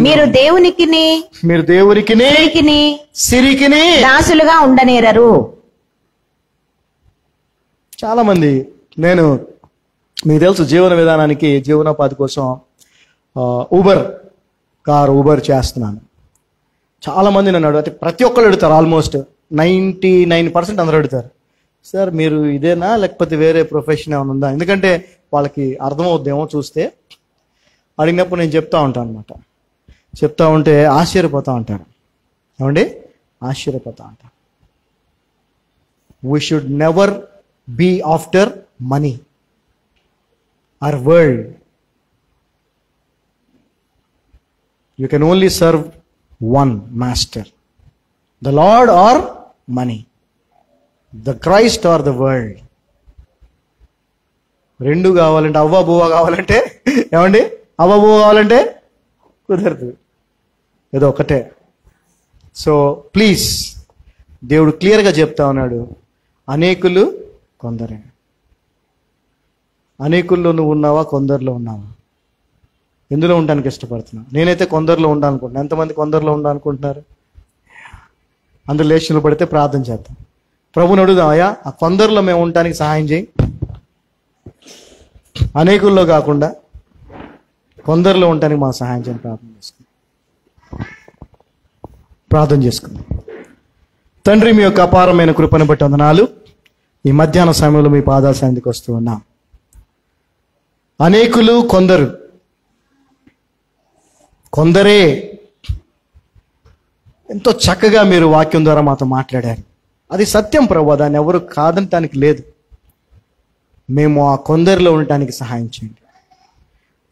మీరు దేవునికిని సిరికిని దాసులుగా ఉండనేరరు. చాలా మంది, నేను మీకు తెలుసు, జీవన విధానానికి జీవనోపాధి కోసం ఊబర్ చేస్తున్నాను. చాలా మంది నన్ను అడుగుతారు, ప్రతి ఒక్కళ్ళు అడుగుతారు. ఆల్మోస్ట్ 99% అందరూ అడుగుతారు, సార్ మీరు ఇదేనా లేకపోతే వేరే ప్రొఫెషన్ ఏమైనా ఉందా? ఎందుకంటే వాళ్ళకి అర్థమవుద్దేమో చూస్తే. అడిగినప్పుడు నేను చెప్తా ఉంటాను అనమాట. చెప్తా ఉంటే ఆశ్చర్యపోతూ ఉంటారు. ఏమండి? ఆశ్చర్యపోతూ ఉంటారు. We should never be after money or world. You can only serve one master, the Lord or money, the Christ or the world. రెండు కావాలంటే, అవ్వ బువ్వ కావాలంటే, ఏమండి? అవ్వ బువ్వ కావాలంటే కుదరదు, ఏదో ఒకటే. సో ప్లీజ్, దేవుడు క్లియర్గా చెప్తా ఉన్నాడు, అనేకులు కొందరే. అనేకుల్లో నువ్వు ఉన్నావా, కొందరిలో ఉన్నావా? ఎందులో ఉండడానికి ఇష్టపడుతున్నావు? నేనైతే కొందరిలో ఉండాలనుకుంటున్నాను. ఎంతమంది కొందరిలో ఉండాలనుకుంటున్నారు? అందరు లేచిలో పడితే ప్రార్థన చేద్దాం. ప్రభుని అడుగుదాం, అయ్యా ఆ కొందరిలో మేము ఉండటానికి సహాయం చేయి. అనేకుల్లో కాకుండా కొందరిలో ఉండటానికి మా సహాయం చేయని ప్రార్థన చేసుకుందాం. తండ్రి, మీ యొక్క అపారమైన కృపను బట్టి వందనాలు. ఈ మధ్యాహ్న సమయంలో మీ పాదాల సన్నిధికి వస్తూ ఉన్నాం. అనేకులు కొందరే ఎంతో చక్కగా మీరు వాక్యం ద్వారా మాతో మాట్లాడారు. అది సత్యం ప్రభు, దాన్ని ఎవరు కాదనటానికి లేదు. మేము ఆ కొందరిలో ఉండటానికి సహాయం చేయండి.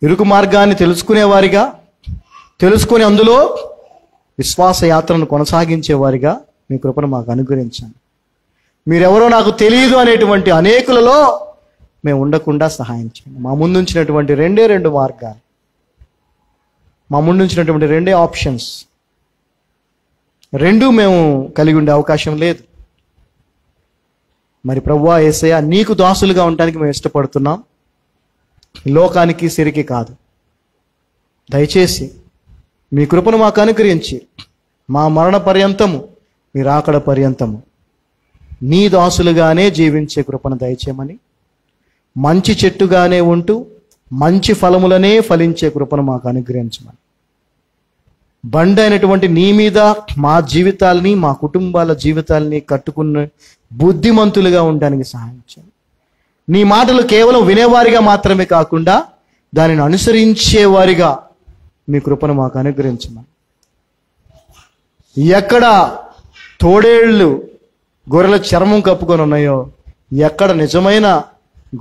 ఇరుకు మార్గాన్ని తెలుసుకునేవారిగా, తెలుసుకుని అందులో విశ్వాస యాత్రను కొనసాగించేవారిగా మీ కృపను మాకు అనుగ్రహించండి. మీరెవరో నాకు తెలియదు అనేటువంటి అనేకులలో మేము ఉండకుండా సహాయం చేయండి. మా ముందుంచినటువంటి రెండు మార్గాలు, మా ముందుంచినటువంటి 2 ఆప్షన్స్, 2 మేము కలిగి ఉండే అవకాశం లేదు. మరి ప్రభువా యేసయ్య, నీకు దాసులుగా ఉండడానికి మేము ఇష్టపడుతున్నాం, లోకానికి సిరికి కాదు. దయచేసి మీ కృపను మాకు అనుగ్రహించి మా మరణ పర్యంతము, మీ రాకడ పర్యంతము నీ దాసులుగానే జీవించే కృపను దయచేయమని, మంచి చెట్టుగానే ఉంటూ మంచి ఫలములనే ఫలించే కృపను మాకు అనుగ్రహించమని, బండ అయినటువంటి నీ మీద మా జీవితాలని, మా కుటుంబాల జీవితాలని కట్టుకున్న బుద్ధిమంతులుగా ఉండడానికి సహాయం చేయండి. నీ మాటలు కేవలం వినేవారిగా మాత్రమే కాకుండా దానిని అనుసరించేవారిగా మీ కృపను మాకు అనుగ్రహించమని, ఎక్కడ తోడేళ్లు గొర్రెల చర్మం కప్పుకొని ఉన్నాయో, ఎక్కడ నిజమైన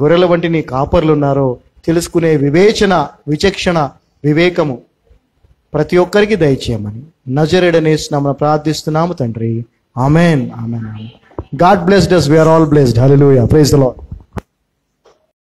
గొర్రెల వంటి నీ కాపర్లు ఉన్నారో తెలుసుకునే విచక్షణ, వివేకము ప్రతి ఒక్కరికి దయచేయమని నజరేయుడనే నామమున ప్రార్థిస్తున్నాము తండ్రి. Amen. Amen. God blessed us. We are all blessed. Hallelujah. Praise the Lord.